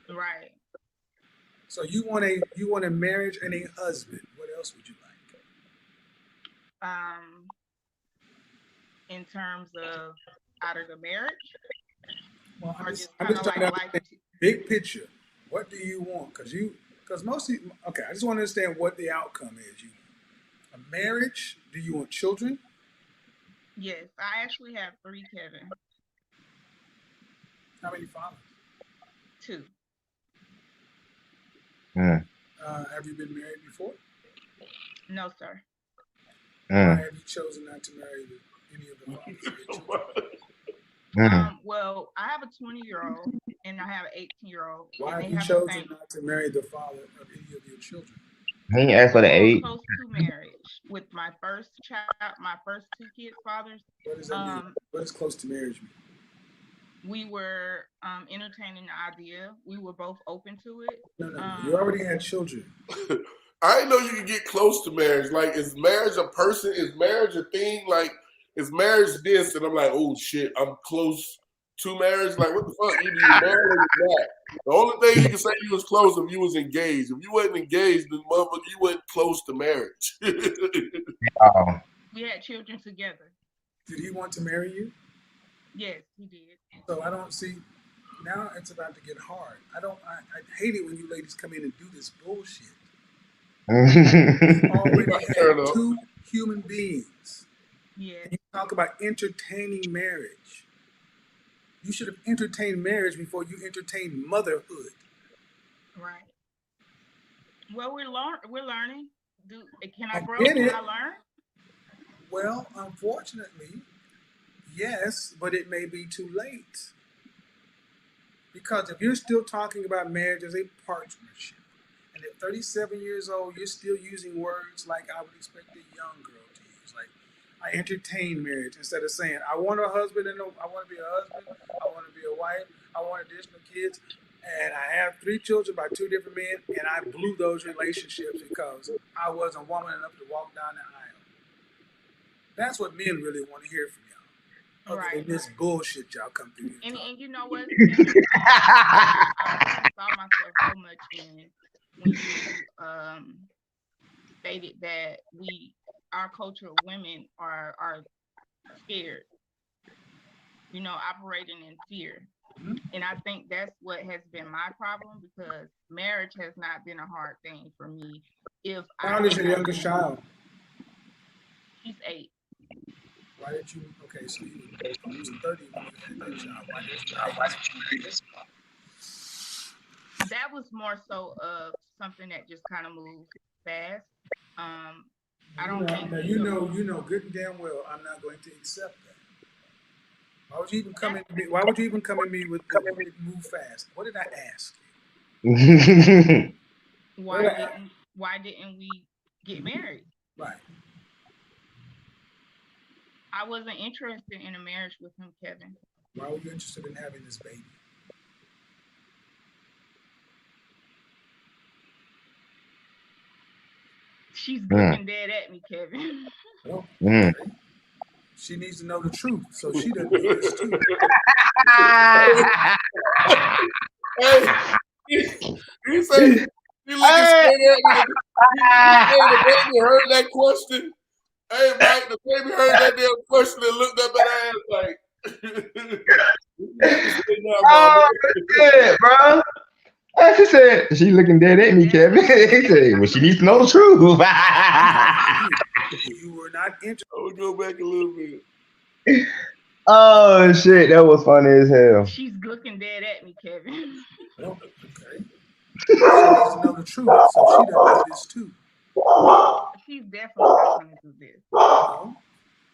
Right. So you want a marriage and a husband. What else would you like? In terms of out of the marriage. Well, I'm just trying to like big picture. What do you want? Because most of you, okay, I just want to understand what the outcome is. You want a marriage? Do you want children? Yes, I actually have 3, Kevin. How many fathers? 2. Have you been married before? No, sir. Why have you chosen not to marry any of the fathers of your children? Well, I have a 20-year-old and I have an 18-year-old. Why have you chosen not to marry the father of any of your children? He ain't asked for the age. Close to marriage with my first child, my first 2 kids' fathers. What does that mean? What does close to marriage mean? We were entertaining the idea. We were both open to it. No. You already had children. I didn't know you could get close to marriage. Like, is marriage a person? Is marriage a thing? Like, is marriage this? And I'm like, oh shit, I'm close to marriage. Like, what the fuck? You be married or that? The only thing you can say you was close if you was engaged. If you wasn't engaged, then motherfucker, you wasn't close to marriage. We had children together. Did he want to marry you? Yes, he did. So I don't see. Now it's about to get hard. I hate it when you ladies come in and do this bullshit. We already had 2 human beings. Yeah. And you talk about entertaining marriage. You should have entertained marriage before you entertained motherhood. Right. Well, we're learning. Can I grow? Can I learn? Well, unfortunately, yes, but it may be too late. Because if you're still talking about marriage as a partnership, and at 37 years old, you're still using words like I would expect a young girl to use, like I entertain marriage, instead of saying I want a husband and I want to be a husband, I want to be a wife, I want additional kids, and I have 3 children by 2 different men, and I blew those relationships because I wasn't woman enough to walk down the aisle. That's what men really want to hear from y'all. Other than this bullshit y'all come through. And you know what? I saw myself so much in when you stated that our culture of women are scared, operating in fear. Mm-hmm. And I think that's what has been my problem, because marriage has not been a hard thing for me. How old is your youngest child? She's 8. Why did you? Okay, so you was 30 when you had that child. Why did you do this? That was more so of something that just kind of moved fast. I don't think you know good and damn well I'm not going to accept that. Why would you even come at me? Why would you even come at me with move fast? What did I ask you? Why didn't we get married? Right. I wasn't interested in a marriage with him, Kevin. Why were you interested in having this baby? She's looking dead at me, Kevin. Well, okay. She needs to know the truth, so she doesn't do this too. You say you looking straight at me. The baby heard that question. Hey, Mike, the baby heard that damn question and looked up at her ass like. Oh, shit, bro. She said, she looking dead at me, Kevin. He said, well, she needs to know the truth. You were not interested. I would go back a little bit. Oh, shit. That was funny as hell. She's looking dead at me, Kevin. Oh, okay. She needs to know the truth, so she doesn't do this too. She's definitely not going to do this. No,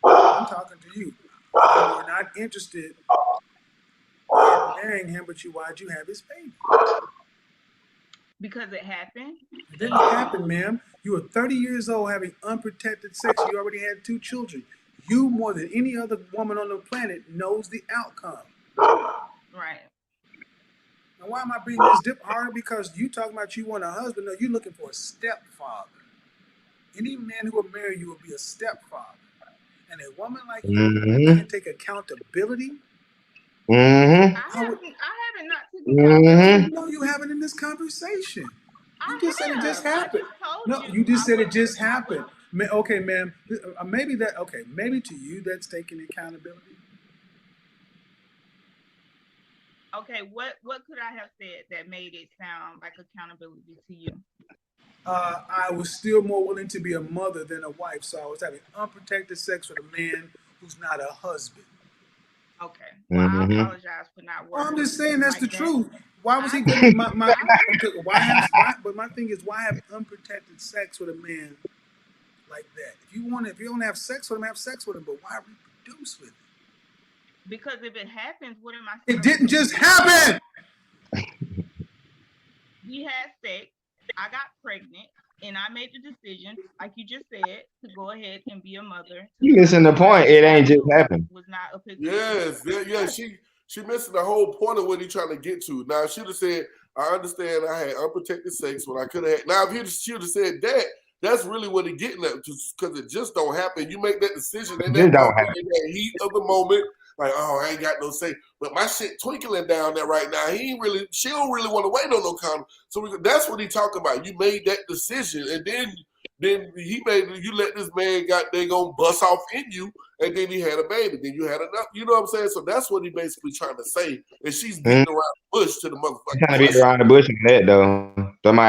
I'm talking to you. You were not interested in marrying him, but why'd you have his baby? Because it happened. It didn't happen, ma'am. You were 30 years old having unprotected sex. You already had 2 children. You, more than any other woman on the planet, knows the outcome. Right. Now, why am I being this dip hard? Because you talking about you want a husband. No, you're looking for a stepfather. Any man who will marry you will be a stepfather. And a woman like you can't take accountability. Mm-hmm. I haven't not taken accountability. No, you haven't in this conversation. You just said it just happened. No, you just said it just happened. Okay, ma'am. Maybe to you that's taking accountability. Okay, what could I have said that made it sound like accountability to you? I was still more willing to be a mother than a wife, so I was having unprotected sex with a man who's not a husband. Okay. Well, I apologize for not working. I'm just saying that's the truth. Why was he giving my but my thing is, why have unprotected sex with a man like that? If you don't have sex with him, have sex with him, but why reproduce with him? Because if it happens, what am I saying? It didn't just happen. We had sex. I got pregnant, and I made the decision, like you just said, to go ahead and be a mother. You missing the point. It ain't just happened. Was not a picture. Yes. She missing the whole point of what he's trying to get to. Now, she would have said, I understand I had unprotected sex when I could have. Now, if she would have said that, that's really what he's getting at, because it just don't happen. You make that decision in that heat of the moment. like, oh, I ain't got no say. But my shit twinkling down there right now. She don't really want to wait on no condom. So that's what he talking about. You made that decision, and then you let this man they gonna bust off in you, and then he had a baby. Then you had enough. You know what I'm saying? So that's what he basically trying to say. And she's beating around the bush to the motherfucker. Trying to beat around the bush on that though.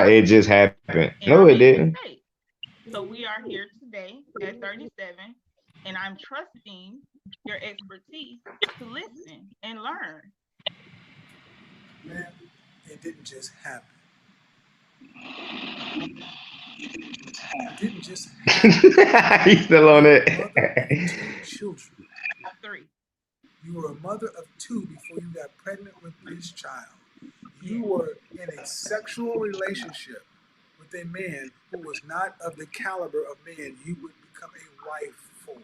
It just happened. No, it didn't. So we are here today at 37, and I'm trusting your expertise to listen and learn. Man, it didn't just happen. It didn't just happen. He's still on it. Children. 3. You were a mother of 2 before you got pregnant with this child. You were in a sexual relationship with a man who was not of the caliber of man you would become a wife for.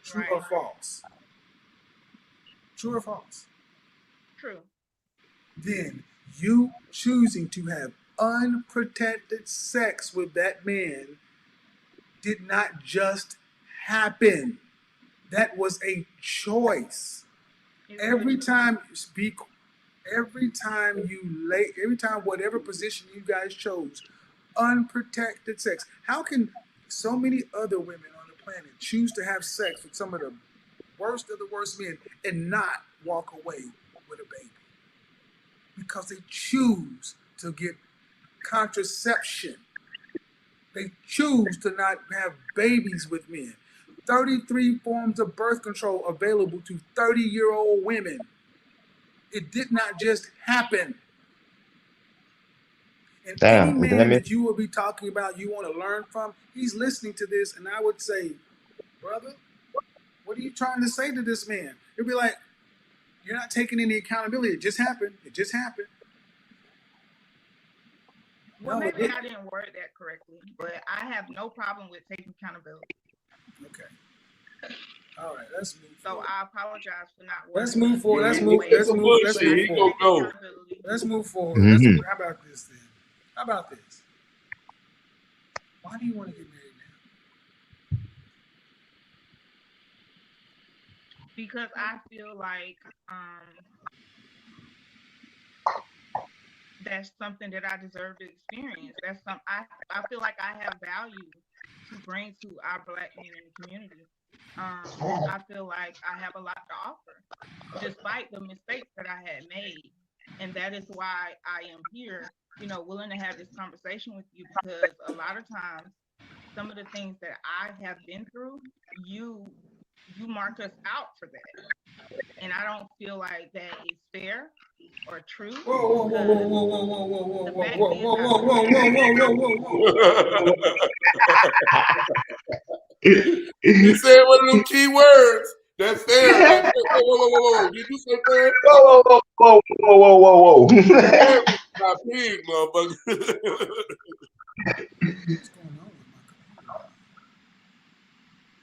True or false? True or false? True. Then you choosing to have unprotected sex with that man did not just happen. That was a choice. Every time you speak, every time whatever position you guys chose, unprotected sex. How can so many other women on the planet choose to have sex with some of the worst of the worst men and not walk away with a baby? Because they choose to get contraception. They choose to not have babies with men. 33 forms of birth control available to 30-year-old women. It did not just happen. And any man that you will be talking about, you want to learn from, he's listening to this, and I would say, brother, what are you trying to say to this man? He'll be like, you're not taking any accountability. It just happened. It just happened. Well, maybe I didn't word that correctly, but I have no problem with taking accountability. Okay. All right, let's move forward. So I apologize for not wording. Let's move forward. Let's move forward. Mm-hmm. How about this then? How about this? Why do you want to get married now? Because I feel like that's something that I deserve to experience. That's I feel like I have value to bring to our Black men in the community. I feel like I have a lot to offer, despite the mistakes that I had made. And that is why I am here, willing to have this conversation with you, because a lot of times, some of the things that I have been through, you marked us out for that. And I don't feel like that is fair or true. You said one of them key words. That's fair. Like, whoa. Did you say fair? Whoa. Not big, motherfucker. What's going on with my computer?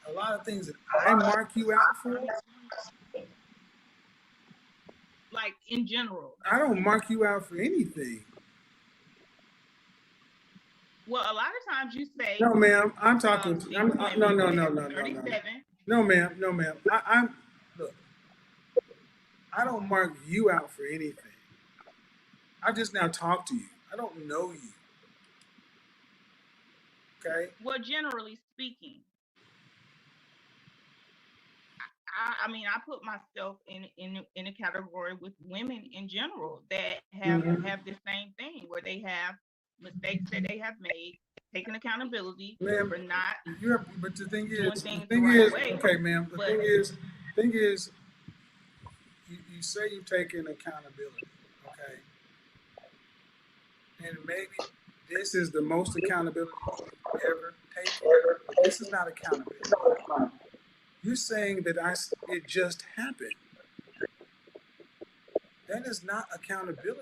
A lot of things that I mark you out for. Like in general. I don't mark you out for anything. Well, a lot of times you say. No, ma'am. I'm talking. No. 37. No, ma'am. Look. I don't mark you out for anything. I just now talk to you. I don't know you. Okay. Well, generally speaking, I mean, I put myself in a category with women in general that have the same thing, where they have mistakes that they have made, taking accountability for not. But the thing is, okay, ma'am. The thing is, you say you've taken accountability, okay, and maybe this is the most accountability you've ever taken. But this is not accountability. You're saying that it just happened. That is not accountability.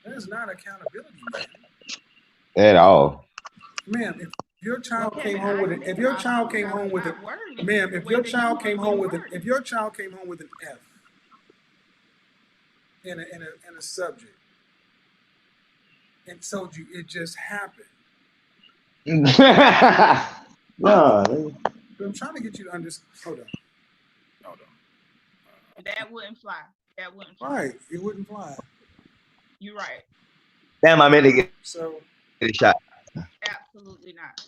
That is not accountability, man. At all. Ma'am, if your child came home with an F, in a subject and told you it just happened. No. I'm trying to get you to understand. Hold on. That wouldn't fly. That wouldn't fly. Right. It wouldn't fly. You're right. Damn, I meant to get a shot. Absolutely not.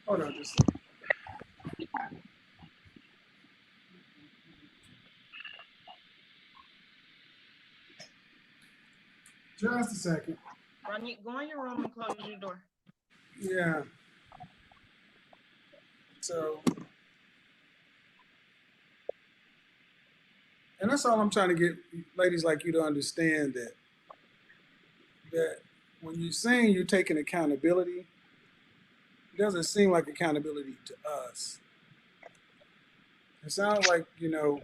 Hold on just a second. Just a second. Go in your room and close your door. Yeah. So, and that's all I'm trying to get ladies like you to understand, that when you're saying you're taking accountability, it doesn't seem like accountability to us. It sounds like, you're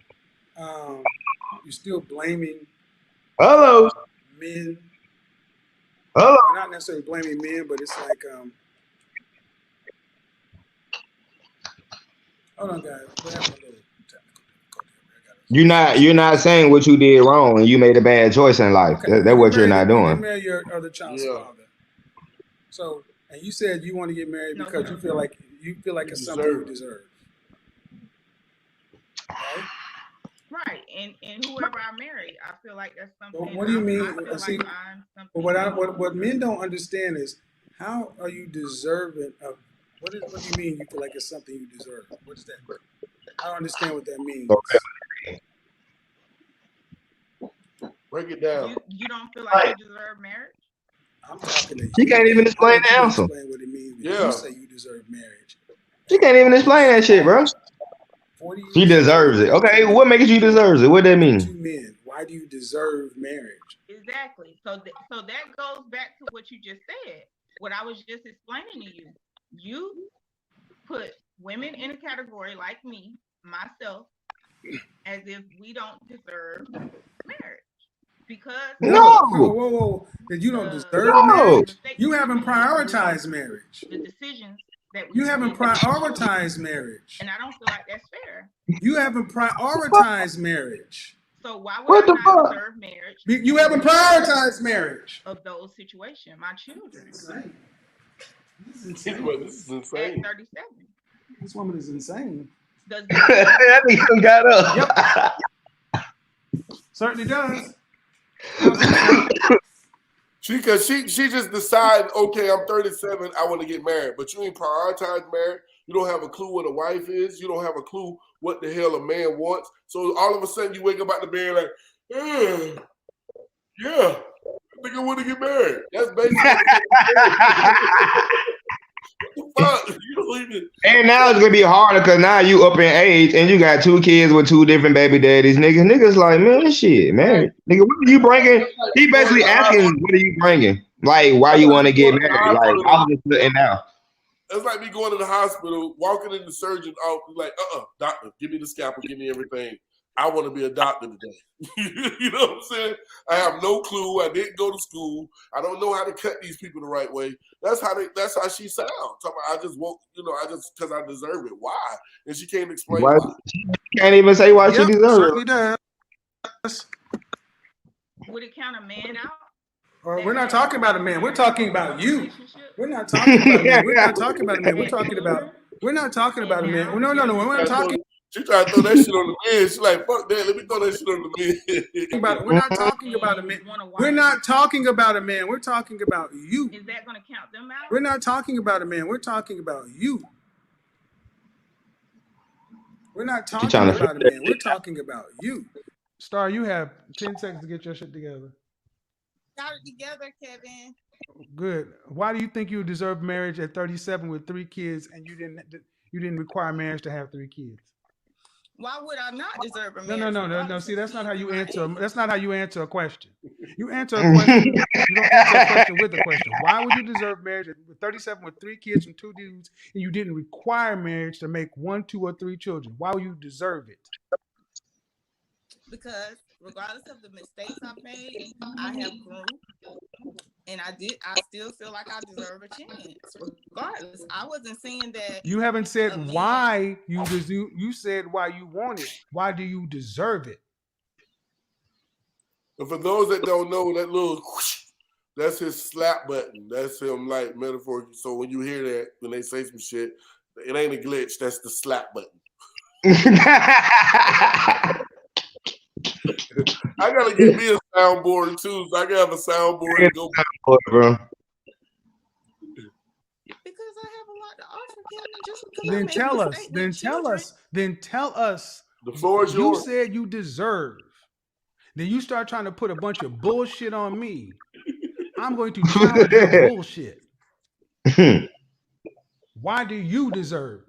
still blaming men. We're not necessarily blaming men, but it's like, hold on, guys. We're having a little technical difficulty. You're not saying what you did wrong and you made a bad choice in life. Okay. That's what you're not doing. You marry your other child's father. So, and you said you want to get married because you feel like it's something you deserve. Right? Right, and whoever I marry, I feel like that's something. Well, what do you mean? See, what men don't understand is, how are you deserving of? What do you mean? You feel like it's something you deserve? What is that? I don't understand what that means. Break it down. You don't feel like you deserve marriage? I'm talking to you. She can't even explain the answer. Explain what it means. You say you deserve marriage. She can't even explain that shit, bro. She deserves it. Okay, what makes you deserve it? What that mean? 2 men. Why do you deserve marriage? Exactly. So that goes back to what you just said. What I was just explaining to you. You put women in a category like me, myself, as if we don't deserve marriage. Because whoa. That you don't deserve marriage. You haven't prioritized marriage. The decisions that you haven't prioritized marriage. And I don't feel like that's fair. You haven't prioritized marriage. So why would I not deserve marriage? You haven't prioritized marriage. Of those situations, my children. This is insane. This is insane. At 37. This woman is insane. That nigga got up. Yep. Certainly does. She just decided, okay, I'm 37, I want to get married, but you ain't prioritized marriage. You don't have a clue what a wife is. You don't have a clue what the hell a man wants. So all of a sudden you wake up out the bed like, yeah, I think I want to get married. That's basically what you don't even. And now it's gonna be harder because now you up in age and you got 2 kids with 2 different baby daddies. Niggas like, man, shit, man. Nigga, what are you bringing? He basically asking, what are you bringing? Like, why you want to get married? Like, I'm just sitting now. It's like me going to the hospital, walking in the surgeon's office, like, doctor, give me the scalpel, give me everything. I want to be a doctor today. You know what I'm saying? I have no clue. I didn't go to school. I don't know how to cut these people the right way. That's how she sounds. I just woke, because I deserve it. Why? And she can't explain why. She can't even say why she deserves it. Does. Would it count a man out? We're not talking about a man. We're talking about you. We're not talking about a man. We're not talking about a man. We're talking about a man. No. We're not talking. She tried to throw that shit on the men. She's like, fuck that. Let me throw that shit on the men. We're not talking about a man. We're not talking about a man. We're talking about you. Is that going to count them out? We're not talking about a man. We're talking about you. We're not talking about a man. We're talking about you. Star, you have 10 seconds to get your shit together. Got it together, Kevin. Good. Why do you think you deserve marriage at 37 with 3 kids and you didn't require marriage to have 3 kids? Why would I not deserve a marriage? No. See, that's not how you answer. That's not how you answer a question. You answer a question. You don't answer a question with a question. Why would you deserve marriage at 37 with 3 kids from 2 dudes and you didn't require marriage to make 1, 2, or 3 children? Why would you deserve it? Because regardless of the mistakes I've made, I have grown, and I still feel like I deserve a chance. Regardless, I wasn't saying that. You haven't said why you said why you want it. Why do you deserve it? And for those that don't know, that little whoosh, that's his slap button. That's him, like, metaphor. So when you hear that, when they say some shit, It ain't a glitch. That's the slap button. I gotta get me a soundboard too. So I gotta have a soundboard to go. Bro. Because I have a lot to offer, Kevin. Just Then tell us. The floor is yours. You said you deserve. Then you start trying to put a bunch of bullshit on me. I'm going to challenge your bullshit. Why do you deserve?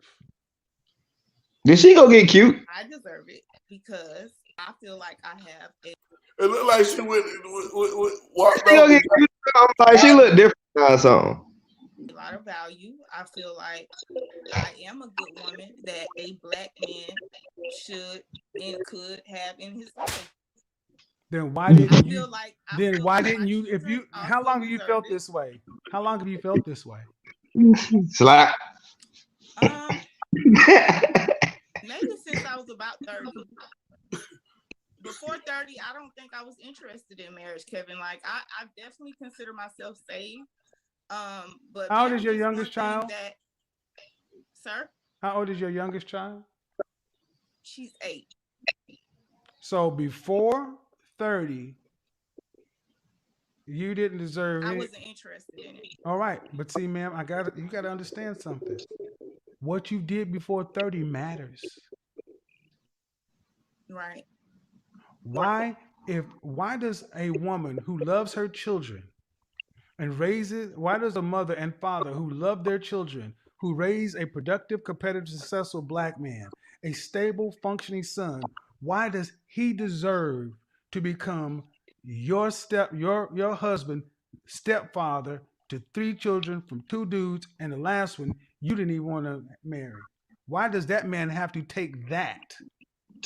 Did she go get cute? I deserve it because I feel like I have a. It looked like she walked She, like, she looked different or something. A lot of value. I feel like I am a good woman that a black man should and could have in his life. Then why didn't you? Then why didn't you? If you, how long have you felt this way? How long have you felt this way? Slap. Maybe since I was about 30. Before 30, I don't think I was interested in marriage, Kevin. Like I definitely consider myself saved. But how old is your youngest child? Sir? How old is your youngest child? She's 8. So before 30, you didn't deserve it. I wasn't interested in it. All right, but see, ma'am, you gotta understand something. What you did before 30 matters. Right. Why does a woman who loves her children and why does a mother and father who love their children, who raise a productive, competitive, successful black man, a stable, functioning son, why does he deserve to become your husband, stepfather to 3 children from 2 dudes, and the last one you didn't even want to marry? Why does that man have to take that?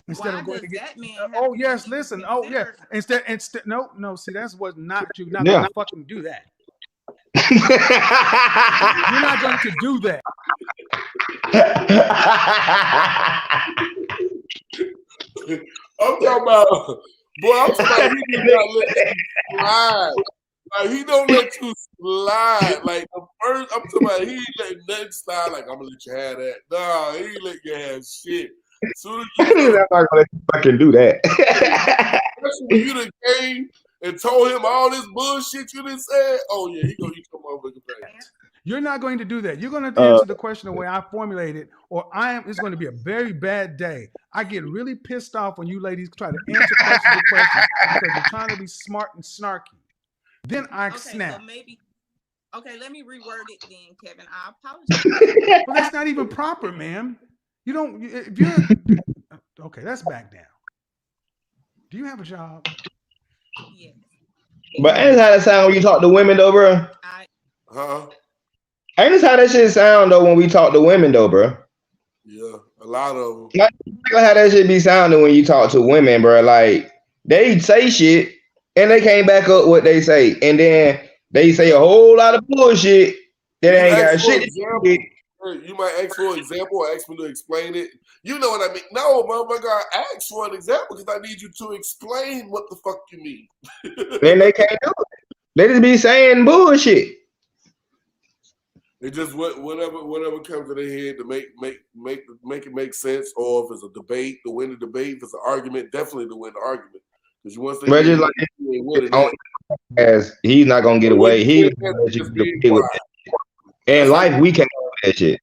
Instead of going to get, oh yes, listen, oh yeah. Instead, no. See, that's what not you're not gonna fucking do that. You're not going to do that. I'm talking about, boy. I'm talking about he did not let you slide. Like he don't let you slide. Like the first, I'm talking about he ain't letting nothing slide. Like I'm gonna let you have that. Nah, he ain't let you have shit. Soon as I'm not gonna let you fucking do that. Especially when you done came and told him all this bullshit you done said. Oh yeah, he gonna eat your motherfucking pants. You're not going to do that. You're going to answer the question the way I formulated, or it's going to be a very bad day. I get really pissed off when you ladies try to answer questions because you're trying to be smart and snarky. Then I snap. So maybe. Okay, let me reword it then, Kevin. I apologize. Well, that's not even proper, ma'am. You don't. If you're okay, let's back down. Do you have a job? Yes. But ain't this how that sound when you talk to women, though, bro? Ain't this how that shit sound though when we talk to women, though, bro? Yeah, a lot of them. Like how that shit be sounding when you talk to women, bro. Like they say shit and they can't back up what they say, and then they say a whole lot of bullshit that ain't got shit. You might ask for an example or ask me to explain it. You know what I mean? No, motherfucker, I asked for an example because I need you to explain what the fuck you mean. And they can't do it. They just be saying bullshit. It just whatever comes to their head to make it make sense, or if it's a debate, to win the debate. If it's an argument, definitely to win the argument. Because once they just like as he's not gonna get away, he's gonna let you debate with that. In life, we can't do that shit.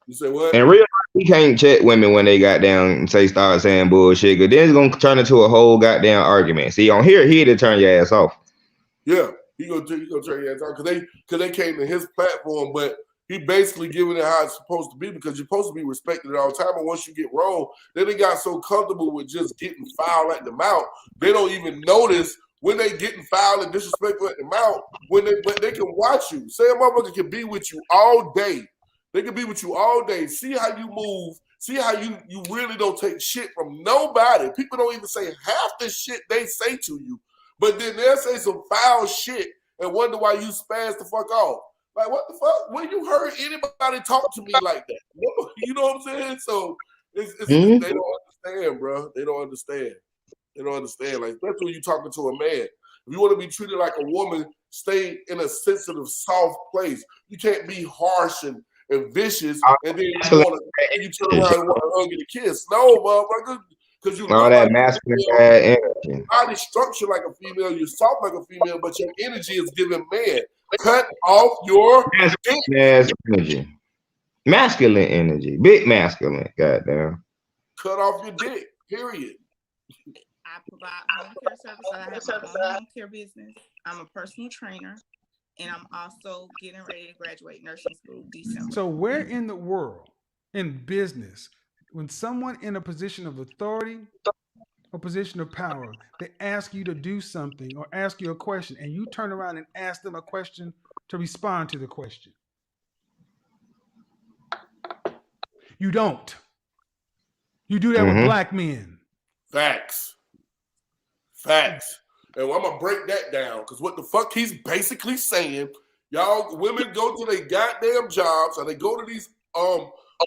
You say what? In real life, we can't check women when they got down and start saying bullshit. Because then it's gonna turn into a whole goddamn argument. See, on here, he'd turn your ass off. Yeah. He gonna turn your ass off because they came to his platform, but he basically giving it how it's supposed to be because you're supposed to be respected at all time. And once you get wrong, then they got so comfortable with just getting foul at the mouth, they don't even notice when they getting foul and disrespectful at the mouth. But they can watch you. Say a motherfucker can be with you all day. They can be with you all day. See how you move. See how you really don't take shit from nobody. People don't even say half the shit they say to you. But then they'll say some foul shit and wonder why you spaz the fuck off. Like, what the fuck? When you heard anybody talk to me like that? You know what I'm saying? So they don't understand, bro. They don't understand. They don't understand. Like, especially when you're talking to a man. If you want to be treated like a woman, stay in a sensitive, soft place. You can't be harsh and and vicious, and then you turn around and want to hug and a kiss. No, motherfucker, because you all look that like masculine energy. body structure like a female, you're soft like a female, but your energy is giving man. Cut off your energy. Masculine energy. Big masculine. Goddamn. Cut off your dick. Period. I provide home care services. I have my own home care business. I'm a personal trainer, and I'm also getting ready to graduate nursing school December. So where in the world, in business, when someone in a position of authority or position of power, they ask you to do something or ask you a question, and you turn around and ask them a question to respond to the question? You don't. You do that with black men. Facts. And I'm gonna break that down because what the fuck he's basically saying, y'all women go to their goddamn jobs or they go to these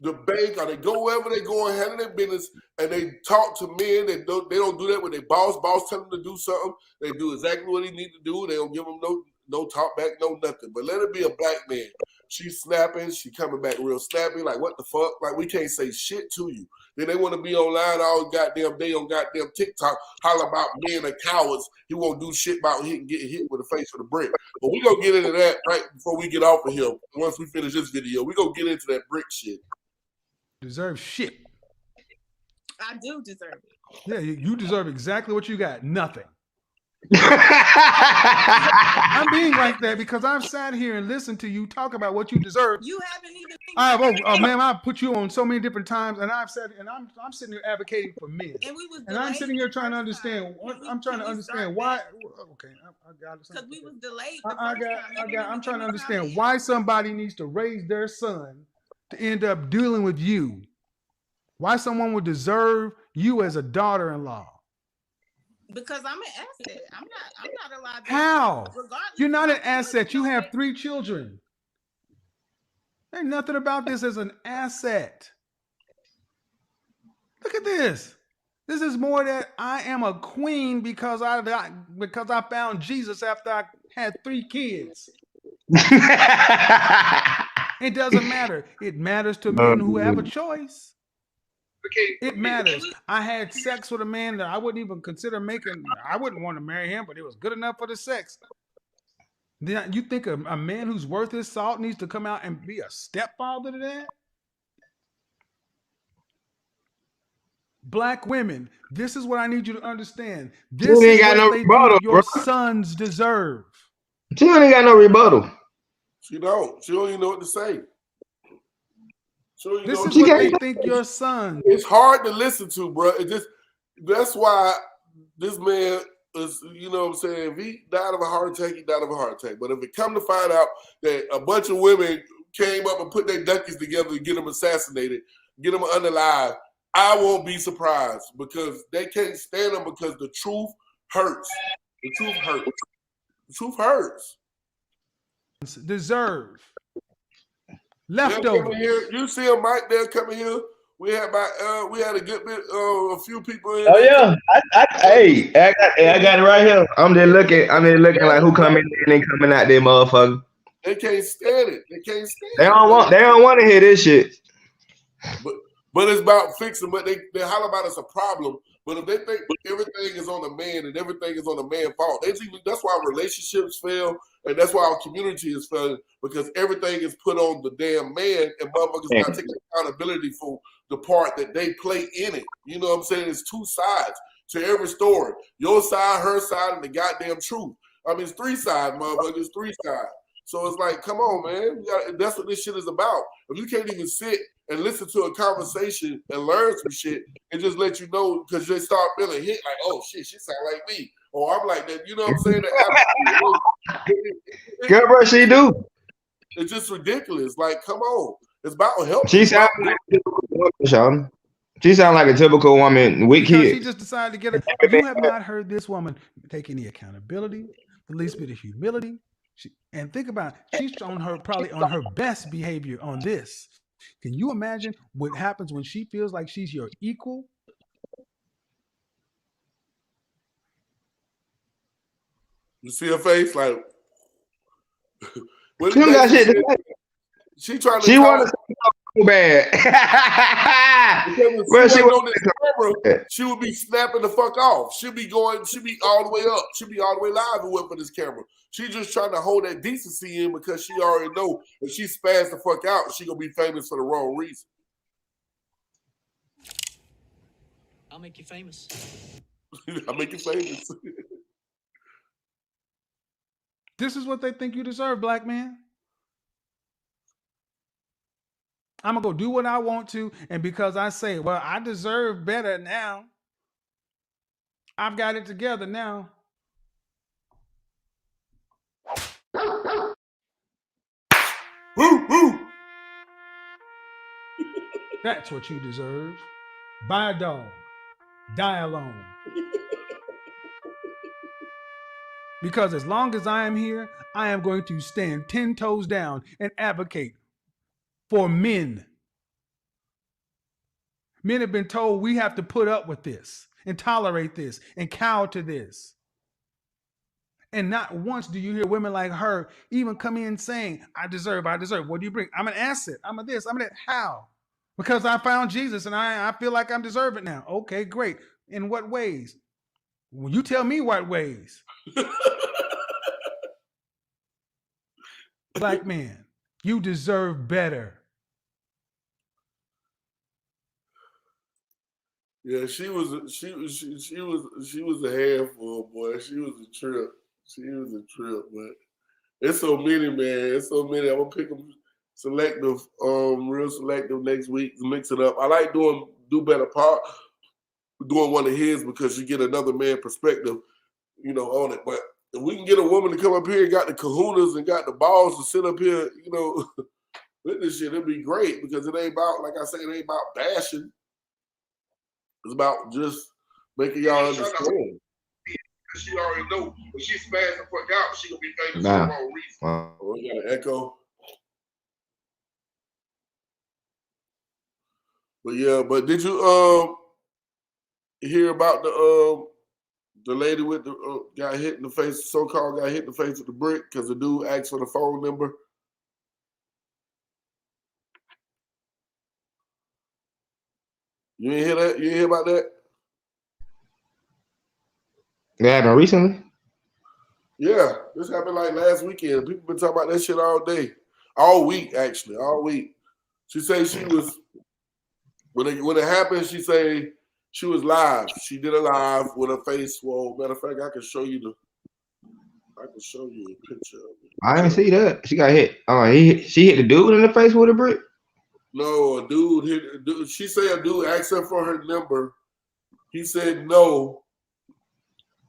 the bank or they go wherever they go and handle their business and they talk to men. They don't do that with their boss. Boss tell them to do something. They do exactly what he need to do. They don't give them no talk back, no nothing. But let it be a black man. She's snapping. She coming back real snappy. Like, what the fuck? Like, we can't say shit to you. Then they want to be online all goddamn day on goddamn TikTok, holler about being a cowards. He won't do shit about getting hit with a face with a brick. But we gonna get into that right before we get off of here. Once we finish this video, we gonna get into that brick shit. Deserve shit. I do deserve it. Yeah, you deserve exactly what you got. Nothing. I'm being like that because I've sat here and listened to you talk about what you deserve. You haven't even. Man, I put you on so many different times, and I've said, and I'm sitting here advocating for men, and I'm sitting here trying to understand. I'm trying to understand why. Okay, I got it. Because we was delayed. I'm trying to understand why somebody needs to raise their son to end up dealing with you. Why someone would deserve you as a daughter-in-law. Because I'm an asset. I'm not a liability. How? You're not an asset. You have 3 children. Ain't nothing about this as an asset. Look at this. This is more that I am a queen because I found Jesus after I had 3 kids. It doesn't matter. It matters to men who have a choice. It matters. I had sex with a man that I wouldn't even consider making. I wouldn't want to marry him, but it was good enough for the sex. Then you think a man who's worth his salt needs to come out and be a stepfather to that? Black women, this is what I need you to understand. This is what they think your sons deserve. She ain't got no rebuttal. She don't even know what to say. This is what they think your son. It's hard to listen to, bro. That's why this man is, you know what I'm saying, if he died of a heart attack, he died of a heart attack. But if it come to find out that a bunch of women came up and put their duckies together to get him assassinated, get him unalive, I won't be surprised because they can't stand him because the truth hurts. The truth hurts. The truth hurts. Deserve. Leftover. You see a mic there coming here. We had a good bit, a few people in. Oh yeah, I got it right here. I'm just looking like who coming in and coming out there, motherfucker. They can't stand it. They don't want to hear this shit. But it's about fixing. But they holler about it's a problem. But if they think everything is on the man and everything is on the man's fault, that's why relationships fail and that's why our community is failing because everything is put on the damn man and motherfuckers not taking accountability for the part that they play in it. You know what I'm saying? It's 2 sides to every story. Your side, her side, and the goddamn truth. I mean, it's 3 sides, motherfuckers. 3 sides. So it's like, come on, man. That's what this shit is about. If you can't even sit and listen to a conversation and learn some shit and just let you know because they start feeling hit like, oh shit, she sound like me. Or I'm like that. You know what I'm saying? Girl, bro, she do. It's just ridiculous. Like, come on. It's about help. She sound like a typical woman with kids. She just decided to get it. You have not heard this woman take any accountability, the least bit of humility. And think about it. She's probably on her best behavior on this. Can you imagine what happens when she feels like she's your equal? You see her face? Like, she don't got shit to say. She trying to. She wanted so bad. Because she on this camera, she would be snapping the fuck off. She'll be going. She'll be all the way up. She'll be all the way live and went for this camera. She just trying to hold that decency in because she already know if she spaz the fuck out, she gonna be famous for the wrong reason. I'll make you famous. I'll make you famous. This is what they think you deserve, black man. I'm gonna go do what I want to, and because I say, well, I deserve better now. I've got it together now. Woo, woo. That's what you deserve. Buy a dog. Die alone. Because as long as I am here, I am going to stand 10 toes down and advocate for men. Men have been told we have to put up with this and tolerate this and cow to this. And not once do you hear women like her even come in saying, I deserve. What do you bring? I'm an asset. I'm a this. I'm a that. How? Because I found Jesus and I feel like I'm deserving now. Okay, great. In what ways? Well, you tell me what ways. Black man, you deserve better. Yeah, she was a handful, boy. She was a trip. But it's so many, man. It's so many. I'm gonna pick them selective, real selective next week to mix it up. I like doing better part, doing one of his because you get another man perspective, on it. But if we can get a woman to come up here and got the kahunas and got the balls to sit up here, with this shit, it'd be great because it ain't about, like I say, it ain't about bashing. It's about just making y'all understand. She already know when she spaz the fuck out, she gonna be famous for the wrong reason. Oh, we got an echo. But yeah, but did you hear about the lady with the got hit in the face, so-called got hit in the face with the brick because the dude asked for the phone number? You didn't hear that? You didn't hear about that? That happened recently? Yeah, this happened like last weekend. People been talking about that shit all day. All week, actually. All week. She said she was, when it happened, she said she was live. She did a live with her face swole. Matter of fact, I can show you a picture of it. I didn't see that. She got hit. She hit the dude in the face with a brick? No, a dude hit a dude. She said a dude asked her for her number. He said no.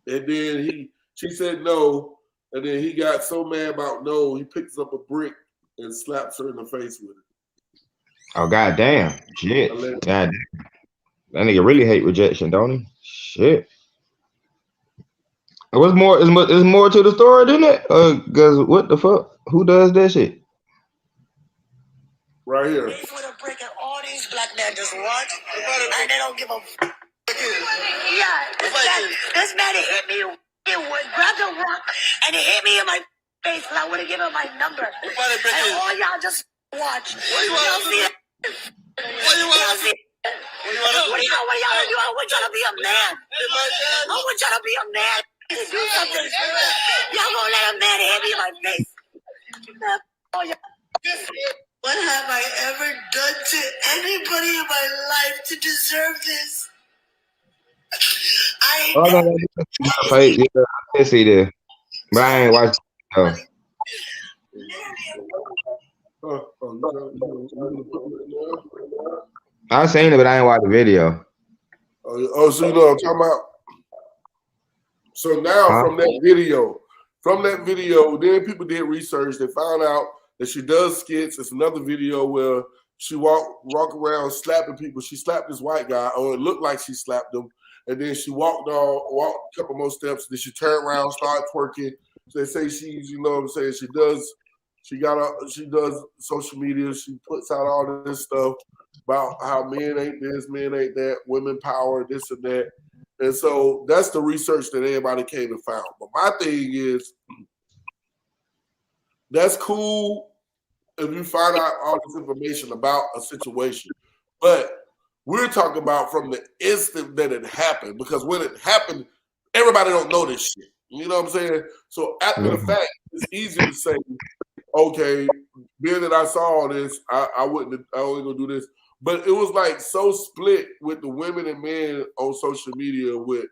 And then she said no. And then he got so mad about no, he picks up a brick and slaps her in the face with it. Oh, goddamn. Shit. Goddamn. That nigga really hate rejection, don't he? Shit. What's more? Is more to the story than that? Cause what the fuck? Who does that shit? Right here. For the break and all these black men just run and they don't give a f. Yeah, this man hit me. He grabbed a rock and he hit me in my face because I wouldn't give him my number. And all y'all just watch. Y'all see it? Y'all see it? What y'all do? I want y'all to be a man. I want y'all to be a man. Do something. Y'all gonna let a man hit me in my face? What have I ever done to anybody in my life to deserve this? I can see this, but I ain't watched it. I seen it, but I ain't watched the video. Oh, so you know what I'm talking about? So now from that video, then people did research. They found out that she does skits. It's another video where she walk around slapping people. She slapped this white guy, or it looked like she slapped him. And then she walked a couple more steps. Then she turned around, started twerking. So they say she's, you know what I'm saying, she does social media. She puts out all this stuff about how men ain't this, men ain't that, women power, this and that. And so that's the research that everybody came and found. But my thing is, that's cool if you find out all this information about a situation, but we're talking about from the instant that it happened, because when it happened, everybody don't know this shit. You know what I'm saying? So after the fact, it's easy to say, okay, being that I saw this, I only gonna do this. But it was like so split with the women and men on social media with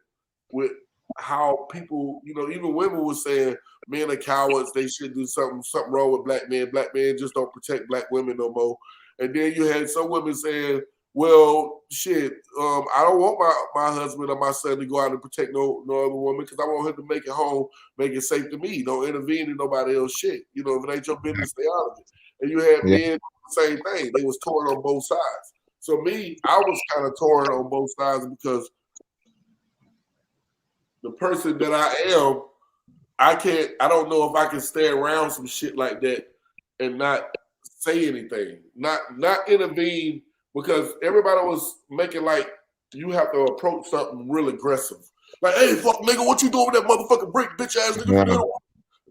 how people, you know, even women were saying men are cowards, they should do something wrong with black men. Black men just don't protect black women no more. And then you had some women saying, well, shit, I don't want my husband or my son to go out and protect no other woman, because I want him to make it home, make it safe to me. Don't intervene in nobody else shit. You know, if it ain't your business, stay out of it. And you had men, same thing. They was torn on both sides. So me, I was kind of torn on both sides, because the person that I am, I don't know if I can stay around some shit like that and not say anything, not intervene, because everybody was making like you have to approach something real aggressive. Like, hey, fuck nigga, what you doing with that motherfucking brick, bitch ass nigga? Yeah.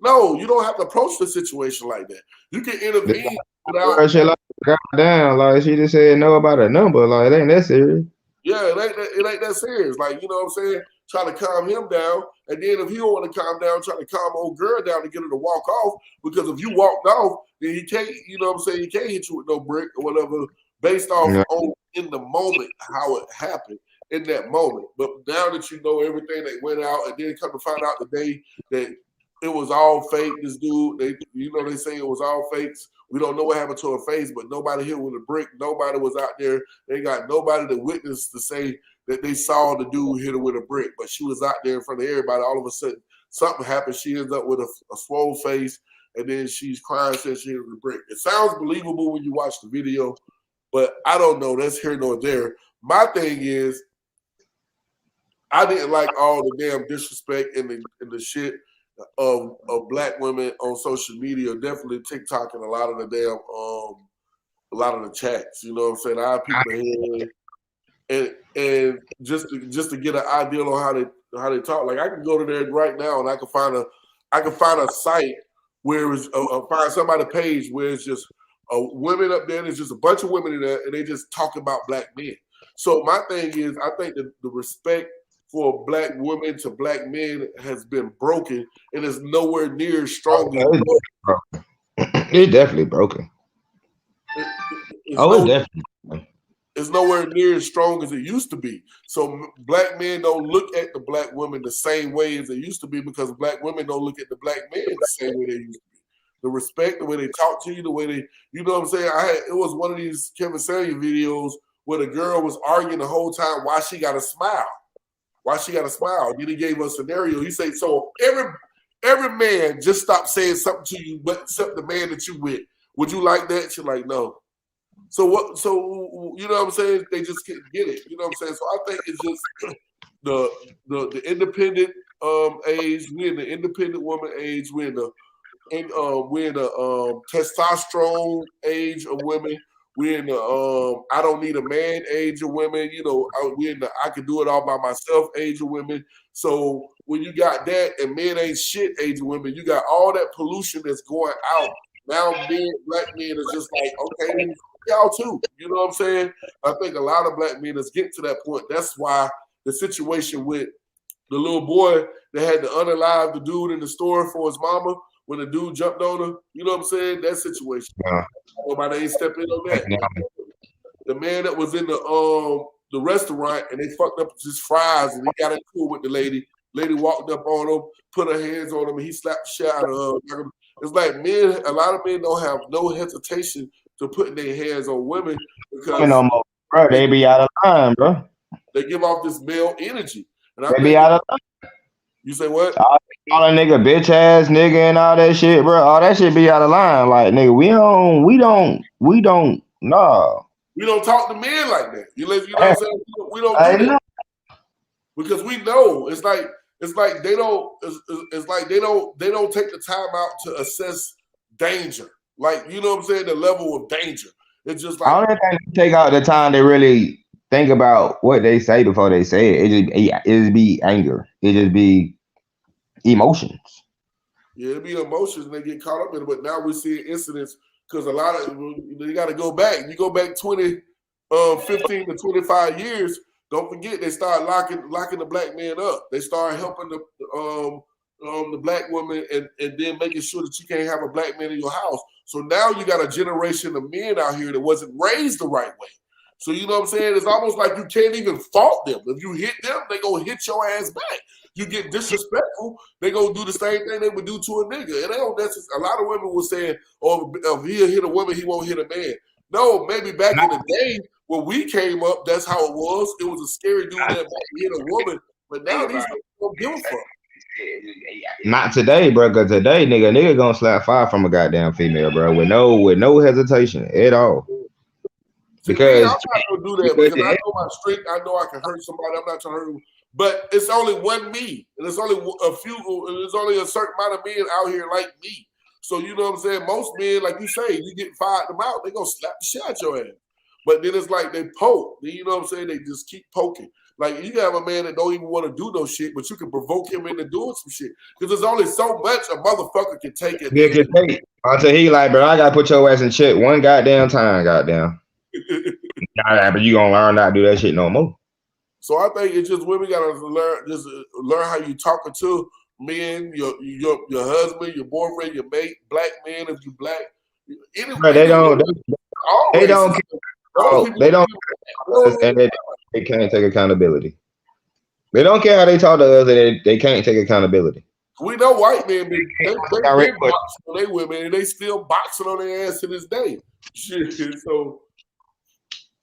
No, you don't have to approach the situation like that. You can intervene without. Goddamn, like she just said no about a number. Like, it ain't that serious. Yeah, it ain't that serious. Like, you know what I'm saying? Try to calm him down. And then if he don't want to calm down, try to calm old girl down to get her to walk off. Because if you walked off, then he can't, you know what I'm saying? He can't hit you with no brick or whatever, based off on in the moment how it happened in that moment. But now that you know everything that went out, and then come to find out the day that it was all fake, this dude, they say it was all fakes. We don't know what happened to her face, but nobody hit with a brick. Nobody was out there. They got nobody to witness to say that they saw the dude hit her with a brick. But she was out there in front of everybody. All of a sudden, something happened. She ends up with a swole face, and then she's crying, says she hit her with a brick. It sounds believable when you watch the video, but I don't know. That's here nor there. My thing is, I didn't like all the damn disrespect and the shit of black women on social media, definitely TikTok and a lot of the chats. You know what I'm saying? I have people here, and just to get an idea on how they talk. Like, I can go to there right now and I can find a site where it's find somebody page where it's just women up there. There's just a bunch of women in there, and they just talk about black men. So my thing is, I think that the respect for black women to black men has been broken, and is nowhere near as strong. It's definitely broken. It's definitely. It's nowhere near as strong as it used to be. So black men don't look at the black women the same way as they used to be, because black women don't look at the black men the same way they used to be. The respect, the way they talk to you, the way they, you know what I'm saying? It was one of these Kevin Samueis videos where the girl was arguing the whole time why she got to smile. Why she got to smile? Then he gave us a scenario. He said, so every man just stop saying something to you, but except the man that you with. Would you like that? She's like, no. So what? So you know what I'm saying? They just can't get it. You know what I'm saying? So I think it's just the independent age. We're in the independent woman age. We're in the testosterone age of women. We're in the I don't need a man age of women. You know, we're in the I can do it all by myself age of women. So when you got that and men ain't shit age of women, you got all that pollution that's going out. Now black men is just like, okay, y'all too. You know what I'm saying? I think a lot of black men is getting to that point. That's why the situation with the little boy that had to unalive the dude in the store for his mama when the dude jumped on her, you know what I'm saying? That situation. Nobody ain't stepping on that. The man that was in the restaurant and they fucked up his fries and he got into it with the lady. Lady walked up on him, put her hands on him, and he slapped the shit out of her. It's like men, a lot of men don't have no hesitation to putting their hands on women because bro, they be out of line, bro. They give off this male energy. And they be out of line. You say what? All a nigga bitch ass nigga and all that shit, bro. All that shit be out of line. Like, nigga, we don't nah. We don't talk to men like that. You know what I'm saying? We don't do that. Because we know it's like they don't take the time out to assess danger. Like, you know what I'm saying? The level of danger. It's just like I don't think they take out the time to really think about what they say before they say it. It just be anger. It just be emotions. Yeah, it be emotions and they get caught up in it. But now we're seeing incidents because a lot of you got to go back. You go back 15 to 25 years. Don't forget they start locking the black man up. They start helping the black woman and then making sure that you can't have a black man in your house. So now you got a generation of men out here that wasn't raised the right way. So you know what I'm saying? It's almost like you can't even fault them. If you hit them, they gonna hit your ass back. You get disrespectful, they gonna do the same thing they would do to a nigga. And they don't necessarily, a lot of women will say, oh, if he'll hit a woman, he won't hit a man. No, maybe back in the day when we came up, that's how it was. It was a scary dude that hit a woman. But now these niggas don't give a fuck. Not today, bro. Cause today, nigga gonna slap fire from a goddamn female, bro, with no hesitation at all. Because I'm not gonna do that because I know my strength. I know I can hurt somebody. I'm not trying to hurt them. But it's only one me, and it's only a few. And there's only a certain amount of men out here like me. So you know what I'm saying. Most men, like you say, you get fired them out, they gonna slap the shit out your ass. But then it's like they poke. You know what I'm saying? They just keep poking. Like you can have a man that don't even want to do no shit, but you can provoke him into doing some shit because there's only so much a motherfucker can take it. Yeah, can take it. Until he like, bro, I gotta put your ass in check one goddamn time, goddamn. But you gonna learn not to do that shit no more. So I think it's just women gotta learn how you talking to men, your husband, your boyfriend, your mate, black man if you black. Bro, they don't they can't take accountability. They don't care how they talk to us, and they can't take accountability. We know white men they boxing on their women and they still boxing on their ass to this day. Shit. So,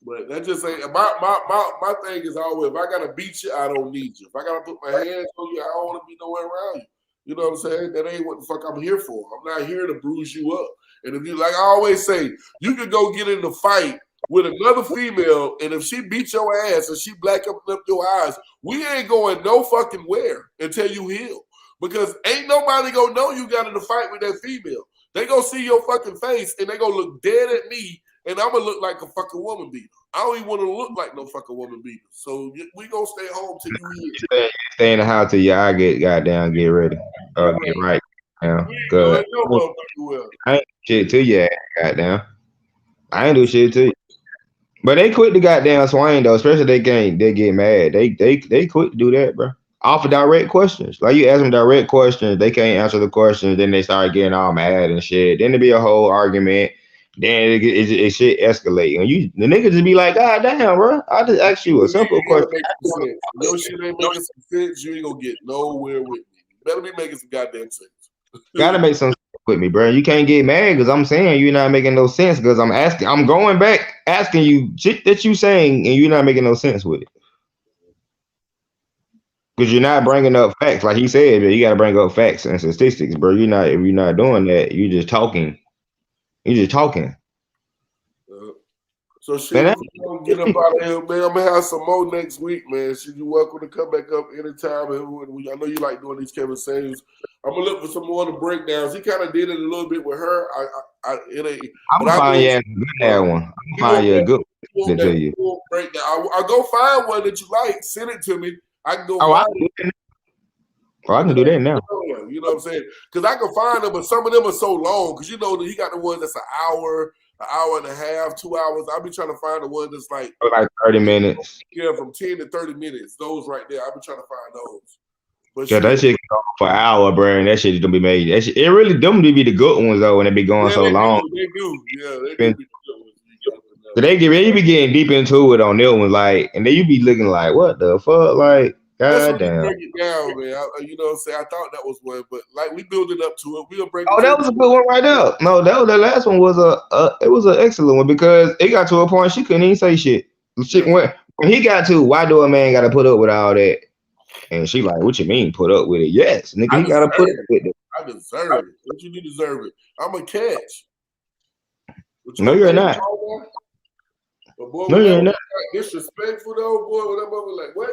but that just ain't my thing is always if I gotta beat you, I don't need you. If I gotta put my hands on you, I don't want to be nowhere around you. You know what I'm saying? That ain't what the fuck I'm here for. I'm not here to bruise you up. And if you like I always say, you could go get in the fight with another female, and if she beat your ass and she black up your eyes, we ain't going no fucking where until you heal. Because ain't nobody gonna know you got in the fight with that female. They gonna see your fucking face and they gonna look dead at me, and I'm gonna look like a fucking woman beater. I don't even want to look like no fucking woman beater. So we gonna stay home till you heal. Stay in the house till I get goddamn get ready or get right. Yeah, good. I ain't shit to you, goddamn. I ain't do shit to you. But they quit the goddamn swing though, especially they get mad. They quit to do that, bro. Off of direct questions. Like you ask them direct questions, they can't answer the questions, then they start getting all mad and shit. Then there be a whole argument. Then it shit escalate. And the nigga just be like, God damn, bro. I just asked you a simple question. Your shit ain't making some sense, you ain't gonna get nowhere with me. You better be making some goddamn sense. Gotta make some sense with me, bro. You can't get mad because I'm saying you're not making no sense because I'm going back asking you shit that you saying and you're not making no sense with it. Because you're not bringing up facts. Like he said, you got to bring up facts and statistics, bro. If you're not doing that, you're just talking. So shit, we gonna get up out of here, man. I'm gonna have some more next week, man. Shit, you're welcome to come back up anytime. I know you like doing these Kevin Samuels. I'm gonna look for some more of the breakdowns. He kind of did it a little bit with her. I'm gonna find you a good one. I'm gonna find you a good one to you. I'll go find one that you like. Send it to me. I can go find it. I can do that now. You know what I'm saying? Because I can find them, but some of them are so long. Because you know he got the one that's an hour and a half, 2 hours. I'll be trying to find the one that's like 30 minutes. Yeah, from 10 to 30 minutes. Those right there. I'll be trying to find those. But yeah, that shit can go for an hour, bro. And that shit don't be made. That shit, it really them to be the good ones though when they be going so long. They do. Yeah, they do. So you be getting deep into it on their ones, like, and then you be looking like, what the fuck, like. God damn. Break it down, man. You know what I'm saying? I thought that was one, but like we building up to it. We'll break it. Oh, that was a good one right there. No, that last one was it was an excellent one because it got to a point she couldn't even say shit. When he got to, why do a man gotta put up with all that? And she like, what you mean put up with it? Yes, nigga, he gotta put up with it. I deserve it. What you deserve it. I'm a catch. No, you're not. But boy, no, you're not. Disrespectful though, boy. When that mother like, what?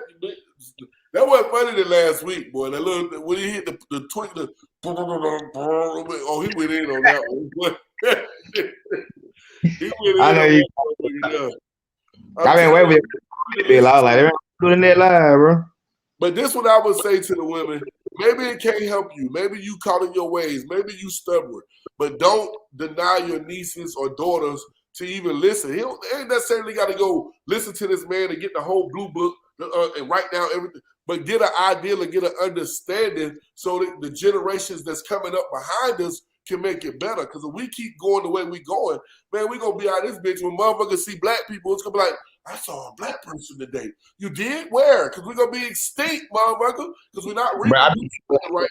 That wasn't funny than last week, boy. That little when he hit the twink, oh, he went in on that one. He went in. I know you. I mean, wait with you. Be loud like they're doing that live, bro. But this what I would say to the women: maybe it can't help you. Maybe you caught in your ways. Maybe you stubborn. But don't deny your nieces or daughters to even listen. They ain't necessarily got to go listen to this man and get the whole blue book and write down everything. But get an idea and get an understanding so that the generations that's coming up behind us can make it better. Because if we keep going the way we going, man, we going to be out of this bitch. When motherfuckers see black people, it's going to be like, I saw a black person today. You did? Where? Because we're going to be extinct, motherfucker. Because we're not reproducing at the right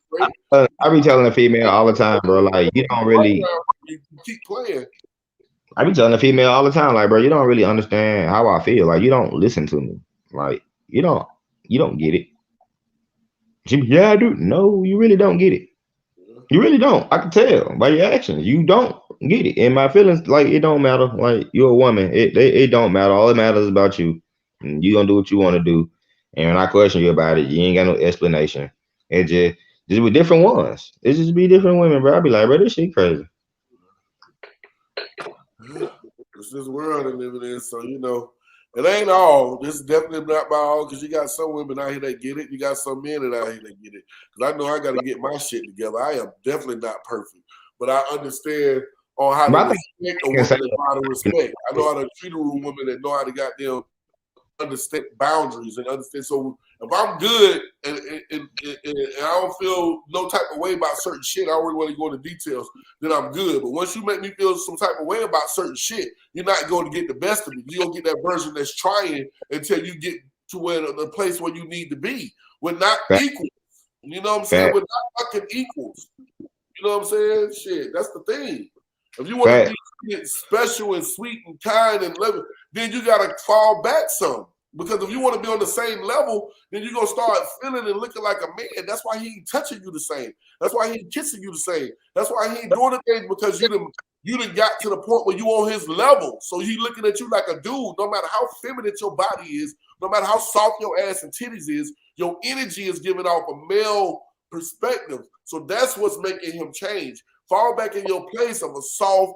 rate. I be telling the female all the time, bro, like, you don't really... You keep playing. I be telling the female all the time, like, bro, you don't really understand how I feel. Like, you don't listen to me. Like, you don't get it. She be, yeah, I do. No, you really don't get it. You really don't. I can tell by your actions. You don't get it. And my feelings, like, it don't matter. Like, you're a woman. It don't matter. All that matters is about you. And you gonna do what you want to do. And when I question you about it, you ain't got no explanation. It just with different ones. It just be different women, bro. I be like, bro, this shit crazy. It's this world I'm living in, so you know, it ain't all. This is definitely not by all, because you got some women out here that get it. You got some men out here that get it. Because I know I got to get my shit together. I am definitely not perfect, but I understand on how to respect a woman and how to respect. I know how to treat a woman that know how to goddamn understand boundaries and understand. So if I'm good and I don't feel no type of way about certain shit, I don't really want to go into details, then I'm good. But once you make me feel some type of way about certain shit, you're not going to get the best of me. You're going to get that version that's trying until you get to where the place where you need to be. We're not equals. You know what I'm saying? We're not fucking equals. You know what I'm saying? Shit, that's the thing. If you want to be special and sweet and kind and loving, then you got to fall back some. Because if you want to be on the same level, then you're going to start feeling and looking like a man. That's why he ain't touching you the same. That's why he ain't kissing you the same. That's why he ain't doing the things, because you done got to the point where you on his level. So he looking at you like a dude. No matter how feminine your body is, no matter how soft your ass and titties is, your energy is giving off a male perspective. So that's what's making him change. Fall back in your place of a soft,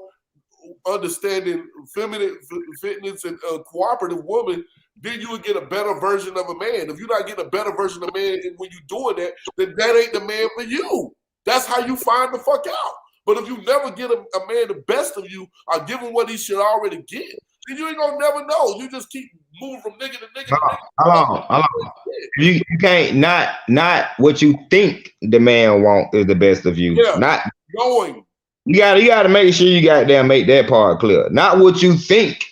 understanding, feminine fitness and cooperative woman, then you would get a better version of a man. If you're not getting a better version of a man when you're doing that, then that ain't the man for you. That's how you find the fuck out. But if you never get a man the best of you or give him what he should already get, then you ain't gonna never know. You just keep moving from nigga to nigga to nigga. Hold on. You can't not what you think the man want is the best of you. Yeah, not going. You gotta make sure you goddamn make that part clear. Not what you think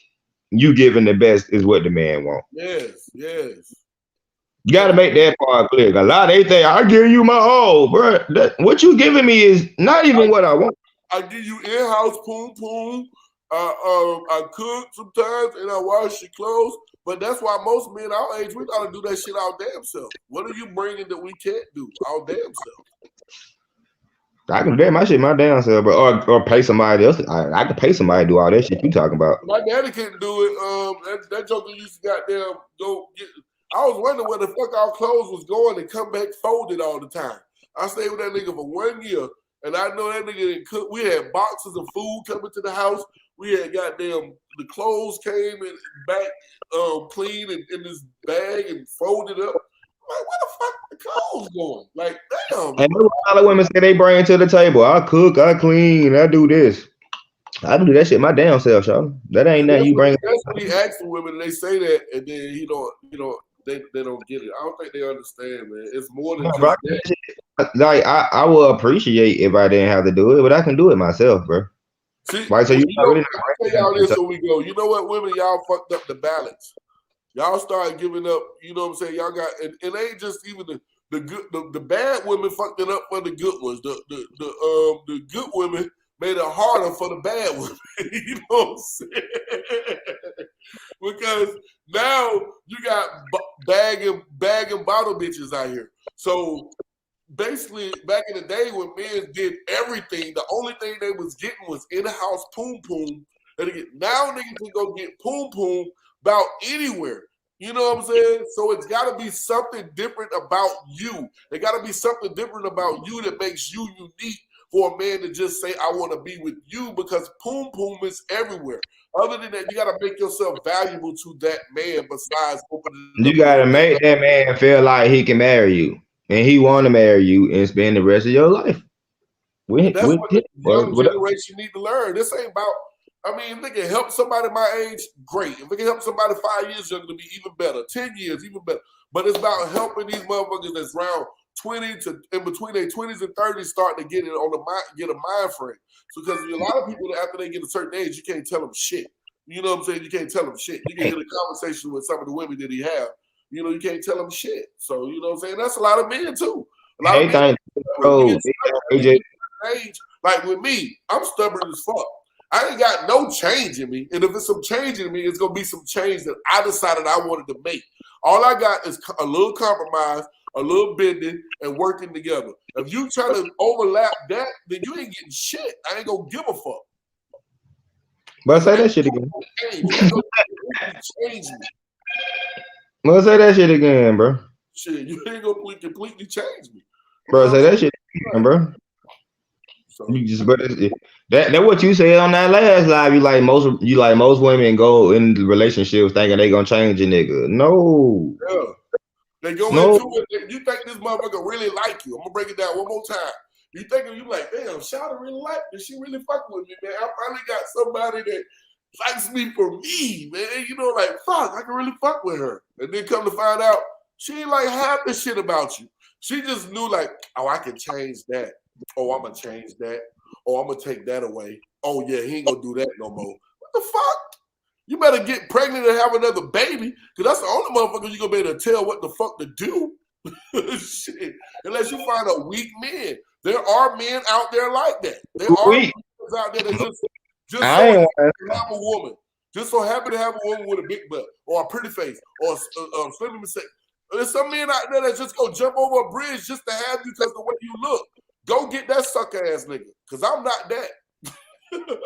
you giving the best is what the man want. Yes. You gotta make that part clear. A lot they think I give you my all, bro. What you giving me is not even what I want. I give you in-house poom. I cook sometimes and I wash your clothes. But that's why most men our age, we gotta do that shit our damn self. What are you bringing that we can't do our damn self? I can do my shit my damn self, bro. Or pay somebody else. I can pay somebody to do all that shit you talking about. My daddy couldn't do it. That joker used to goddamn go get. I was wondering where the fuck our clothes was going and come back folded all the time. I stayed with that nigga for 1 year, and I know that nigga didn't cook. We had boxes of food coming to the house. We had goddamn the clothes came and back clean and in this bag and folded up. Like, where the fuck the clothes going? Like, damn. And a lot of women say they bring to the table. I cook, I clean, I do this. I do that shit my damn self, y'all. That ain't nothing you bring. That's what he asks the women, and they say that, and then he don't, they don't get it. I don't think they understand, man. It's more than just that. Like I will appreciate if I didn't have to do it, but I can do it myself, bro. See, right, so I'll tell y'all this when we go. You know what, women, y'all fucked up the balance. Y'all start giving up. You know what I'm saying? Y'all got, and it ain't just even the good, the bad women fucked it up for the good ones. The good women made it harder for the bad women. You know what I'm saying? Because now you got bag and bottle bitches out here. So basically, back in the day when men did everything, the only thing they was getting was in-house poom. Now niggas can go get poom about anywhere. You know what I'm saying? So it's got to be something different about you. There got to be something different about you that makes you unique for a man to just say, I want to be with you, because poom is everywhere. Other than that, you got to make yourself valuable to that man besides opening. You got to make that man feel like he can marry you. and he want to marry you and spend the rest of your life. That's what the young generation need to learn. This ain't about. I mean, if they can help somebody my age, great. If they can help somebody 5 years younger, to be even better. 10 years, even better. But it's about helping these motherfuckers that's around 20 to in between their 20s and 30s starting to get it on the mind, get a mind frame. So because a lot of people after they get a certain age, you can't tell them shit. You know what I'm saying? You can't tell them shit. You can hear the conversation with some of the women that he have. You know, you can't tell them shit. So you know what I'm saying? That's a lot of men too. A lot of men. Age, like with me, I'm stubborn as fuck. I ain't got no change in me. And if it's some change in me, it's going to be some change that I decided I wanted to make. All I got is a little compromise, a little bending, and working together. If you try to overlap that, then you ain't getting shit. I ain't going to give a fuck. But say that shit again. Change me. Well, say that shit again, bro. Shit, you ain't going to completely change me. Bro, say that shit again, bro. So, you just that what you said on that last live. You like most women go into relationships thinking they gonna change a nigga. No. Yeah. They go into it. You think this motherfucker really like you? I'm gonna break it down one more time. You thinking you like, damn, Shawty really like me. She really fucking with me, man. I finally got somebody that likes me for me, man. You know, like fuck, I can really fuck with her. And then come to find out, she ain't like half the shit about you. She just knew like, oh, I can change that. Oh, I'm gonna change that. Oh, I'm gonna take that away. Oh yeah, he ain't gonna do that no more. What the fuck? You better get pregnant and have another baby, because that's the only motherfucker you gonna be able to tell what the fuck to do. Shit. Unless you find a weak man. There are men out there like that. There are men out there that just so happy to have a woman. Just so happy to have a woman with a big butt or a pretty face or a slim mistake. There's some men out there that just go jump over a bridge just to have you because of the way you look. Go get that sucker ass nigga, because I'm not that.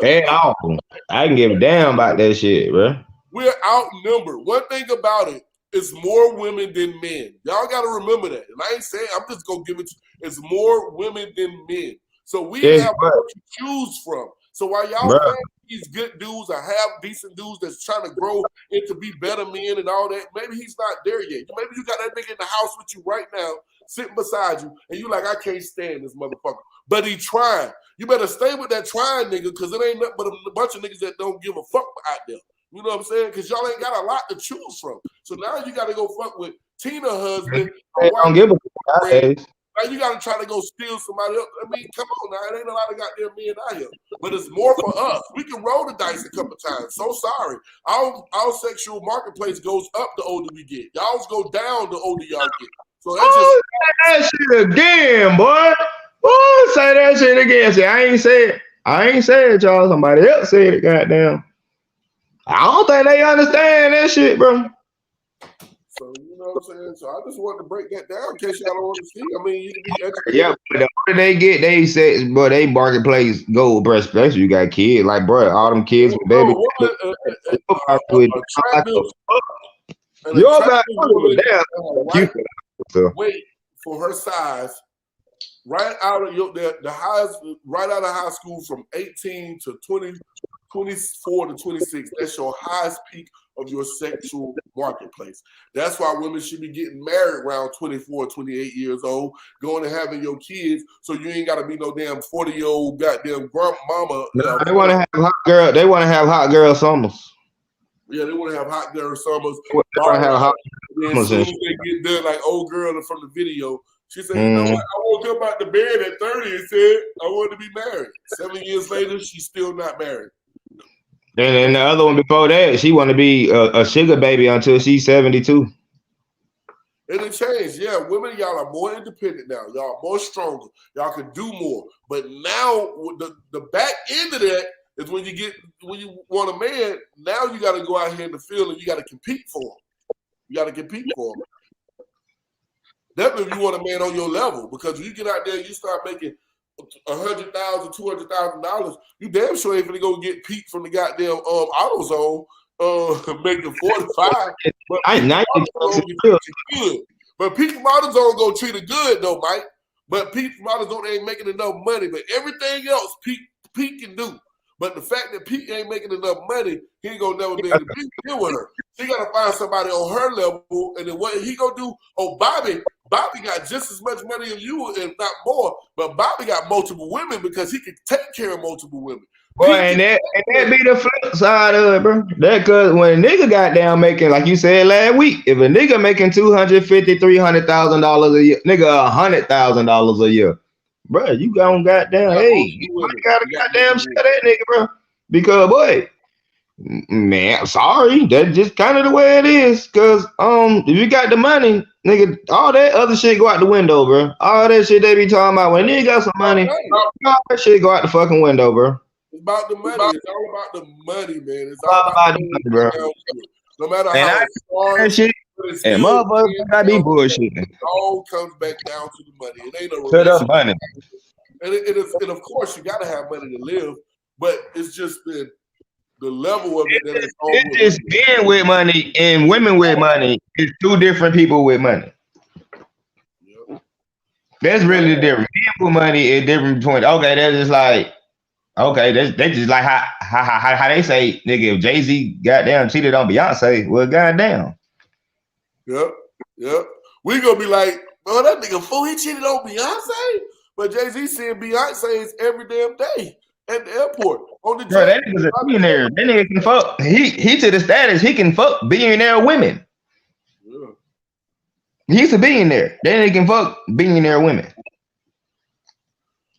Hey, I can give a damn about that shit, bro. We're outnumbered. One thing about it is more women than men. Y'all got to remember that. And I ain't saying, I'm just going to give it to you. It's more women than men. So we have more to choose from. So while y'all find these good dudes or have decent dudes that's trying to grow into be better men and all that, maybe he's not there yet. Maybe you got that nigga in the house with you right now, sitting beside you, and you like, I can't stand this motherfucker. But he trying. You better stay with that trying nigga, because it ain't nothing but a bunch of niggas that don't give a fuck out there. You know what I'm saying? Because y'all ain't got a lot to choose from. So now you got to go fuck with Tina husband. Don't give a fuck. Now you got to try to go steal somebody else. I mean, come on now. It ain't a lot of goddamn men out here. But it's more for us. We can roll the dice a couple times. So sorry. Our sexual marketplace goes up the older we get. Y'all's go down the older y'all get. So that's say that shit again, boy. Oh, say that shit again. See, I ain't said it, y'all. Somebody else said it, goddamn. I don't think they understand that shit, bro. So you know what I'm saying? So I just wanted to break that down in case y'all don't want to see. I mean, you can be educated. Yeah, but the older they get, they sex, but they marketplace go, bro. Especially you got kids, like bro, all them kids with baby. Wait for her size. Right out of the highest, right out of high school from 18 to 20, 24 to 26. That's your highest peak of your sexual marketplace. That's why women should be getting married around 24, 28 years old, going and having your kids, so you ain't got to be no damn 40-year-old goddamn grandmama. No, they want to have hot girl. They want to have hot girl summers. Yeah, they want to have hot girl summers. They want to have hot as soon as they get done, like old girl from the video. She said, you know what? I woke up out the bed at 30 and said I wanted to be married. 7 years later, she's still not married. And the other one before that, she want to be a sugar baby until she's 72. It changed. Yeah, women, y'all are more independent now. Y'all are more stronger. Y'all can do more. But now, the back end of that is when you want a man, now you got to go out here in the field and you got to compete for him. You got to compete for him. Definitely if you want a man on your level, because when you get out there and you start making $100,000, $200,000, you damn sure ain't gonna go get Pete from the goddamn AutoZone making 45. But Pete from AutoZone gonna treat it good though, Mike. But Pete from AutoZone ain't making enough money. But everything else Pete can do. But the fact that Pete ain't making enough money, he ain't gonna never be able to deal with her. He gotta find somebody on her level, and then what he gonna do? Oh, Bobby got just as much money as you, if not more. But Bobby got multiple women because he can take care of multiple women. Boy, and that be the flip side of it, bro. That cause when a nigga got down making, like you said last week, if a nigga making $250,000-$300,000 a year, nigga $100,000 a year, bro, you gonna goddamn, hey, you gotta goddamn shut that nigga, bro. Because boy, man, I'm sorry, that's just kind of the way it is. Cause if you got the money, nigga, all that other shit go out the window, bro. All that shit they be talking about when nigga got some money, all that shit go out the fucking window, bro. It's about the money. It's all about the money, man. It's all about the money, bro. No matter how it starts, shit, and motherfuckers gotta be bullshitting. It all comes back down to the money. It ain't a relationship. Money. And of course, you gotta have money to live, but it's just the level of it. It's just being with money and women with money is two different people with money. Yep. That's really the difference. Being with money is different between. Okay, that's just like. Okay, that's just like how they say, nigga, if Jay-Z goddamn cheated on Beyonce, well, goddamn. Yep. We gonna be like, oh, that nigga fool, he cheated on Beyonce? But Jay-Z seeing Beyonce's every damn day at the airport. On the bro, that nigga's a billionaire. That nigga can fuck. He to the status, he can fuck billionaire women. Yeah. He's a billionaire. That nigga can fuck billionaire women.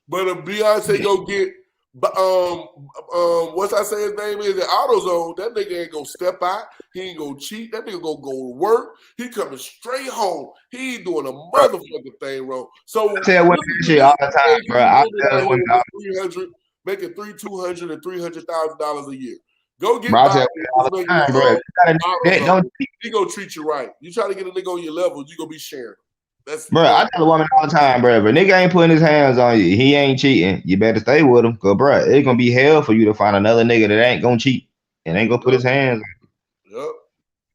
But if Beyonce go get what's I say his name is at AutoZone, that nigga ain't gonna step out. He ain't gonna cheat. That nigga gonna go to work. He coming straight home. He ain't doing a motherfucking thing wrong. So I tell women shit all the time, bro. I tell women making $200,000 and $300,000 a year. Go get all the time, bro. He gonna treat you right. You try to get a nigga on your level, you gonna be sharing. Bro, I tell a woman all the time, bro. If a nigga ain't putting his hands on you, he ain't cheating. You better stay with him, cause bro, it's gonna be hell for you to find another nigga that ain't gonna cheat and ain't gonna put his hands on you. Yep.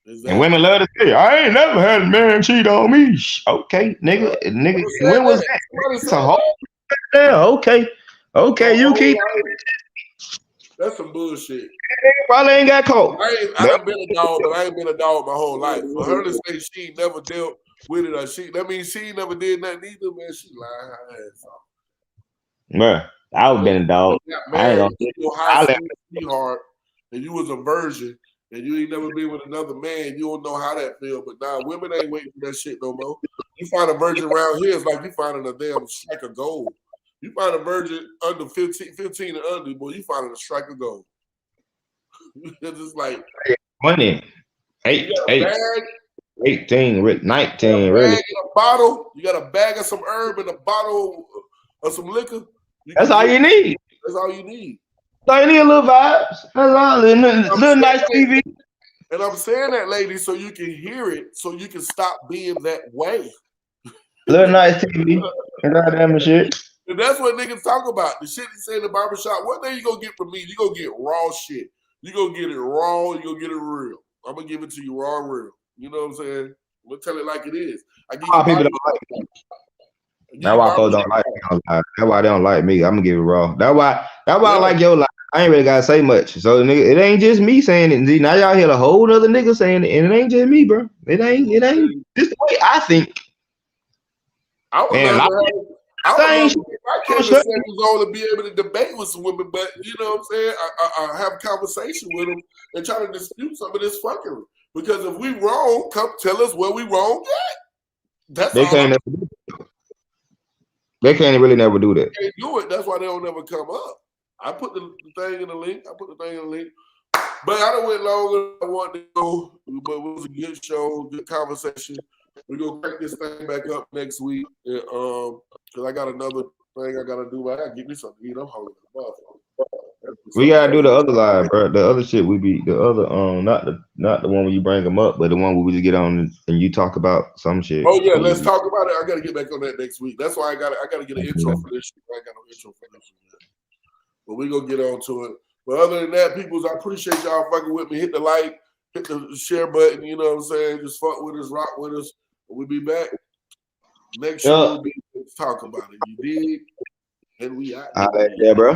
Exactly. And women love to say, I ain't never had a man cheat on me. Okay, nigga. When was that? It's a whole okay, you keep. That's some bullshit. Probably ain't got caught. I done been a dog, but I ain't been a dog my whole life. For her to say she ain't never dealt with it, or that means she never did nothing either, man. She lying her ass off. Bro, I was been a dog. I ain't gonna sweetheart, and you was a virgin, and you ain't never been with another man. You don't know how that feel. But now women ain't waiting for that shit no more. You find a virgin around here, it's like you finding a damn strike of gold. You find a virgin under 15 and under, boy, you finding a strike of gold. It's just like 20, 18, 19, really. A bottle, you got a bag of some herb and a bottle of some liquor. That's all you need. That's all you need. So you need a little vibes. That's all. Little nice TV. And I'm saying that, ladies, so you can hear it, so you can stop being that way. Little nice TV and all that shit. And that's what niggas talk about. The shit you say in the barbershop. One thing you gonna get from me, you gonna get raw shit. You gonna get it raw, you gonna get it real. I'm gonna give it to you raw and real. You know what I'm saying? I'm gonna tell it like it is. I give you people don't like me. That's why folks don't like me. That's why they don't like me. I'm gonna give it raw. That's why I like your life. I ain't really gotta say much. So nigga, it ain't just me saying it. Now y'all hear a whole other nigga saying it, and it ain't just me, bro. It ain't. This the way I think. I would love to was on to be able to debate with some women, but you know what I'm saying? I have a conversation with them and try to dispute some of this fuckery. Because if we wrong, come tell us where we wrong at. That's they can't really never do that. They can't do it. That's why they don't ever come up. I put the thing in the link. But I done went longer than I wanted to go. But it was a good show, good conversation. We're gonna crank this thing back up next week. Because I got another thing I gotta do. I gotta get me something to eat. I'm hungry. We gotta do the other live, bro. The other shit we be the other not the one where you bring them up, but the one where we just get on and you talk about some shit. Oh yeah, let's talk about it. I gotta get back on that next week. That's why I gotta get an intro for this shit. I got no intro for this shit. But we gonna get on to it. But other than that, peoples, I appreciate y'all fucking with me. Hit the like, hit the share button, you know what I'm saying? Just fuck with us, rock with us. We'll be back. Next show we'll be talk about it. You dig? And we out. Yeah, bro.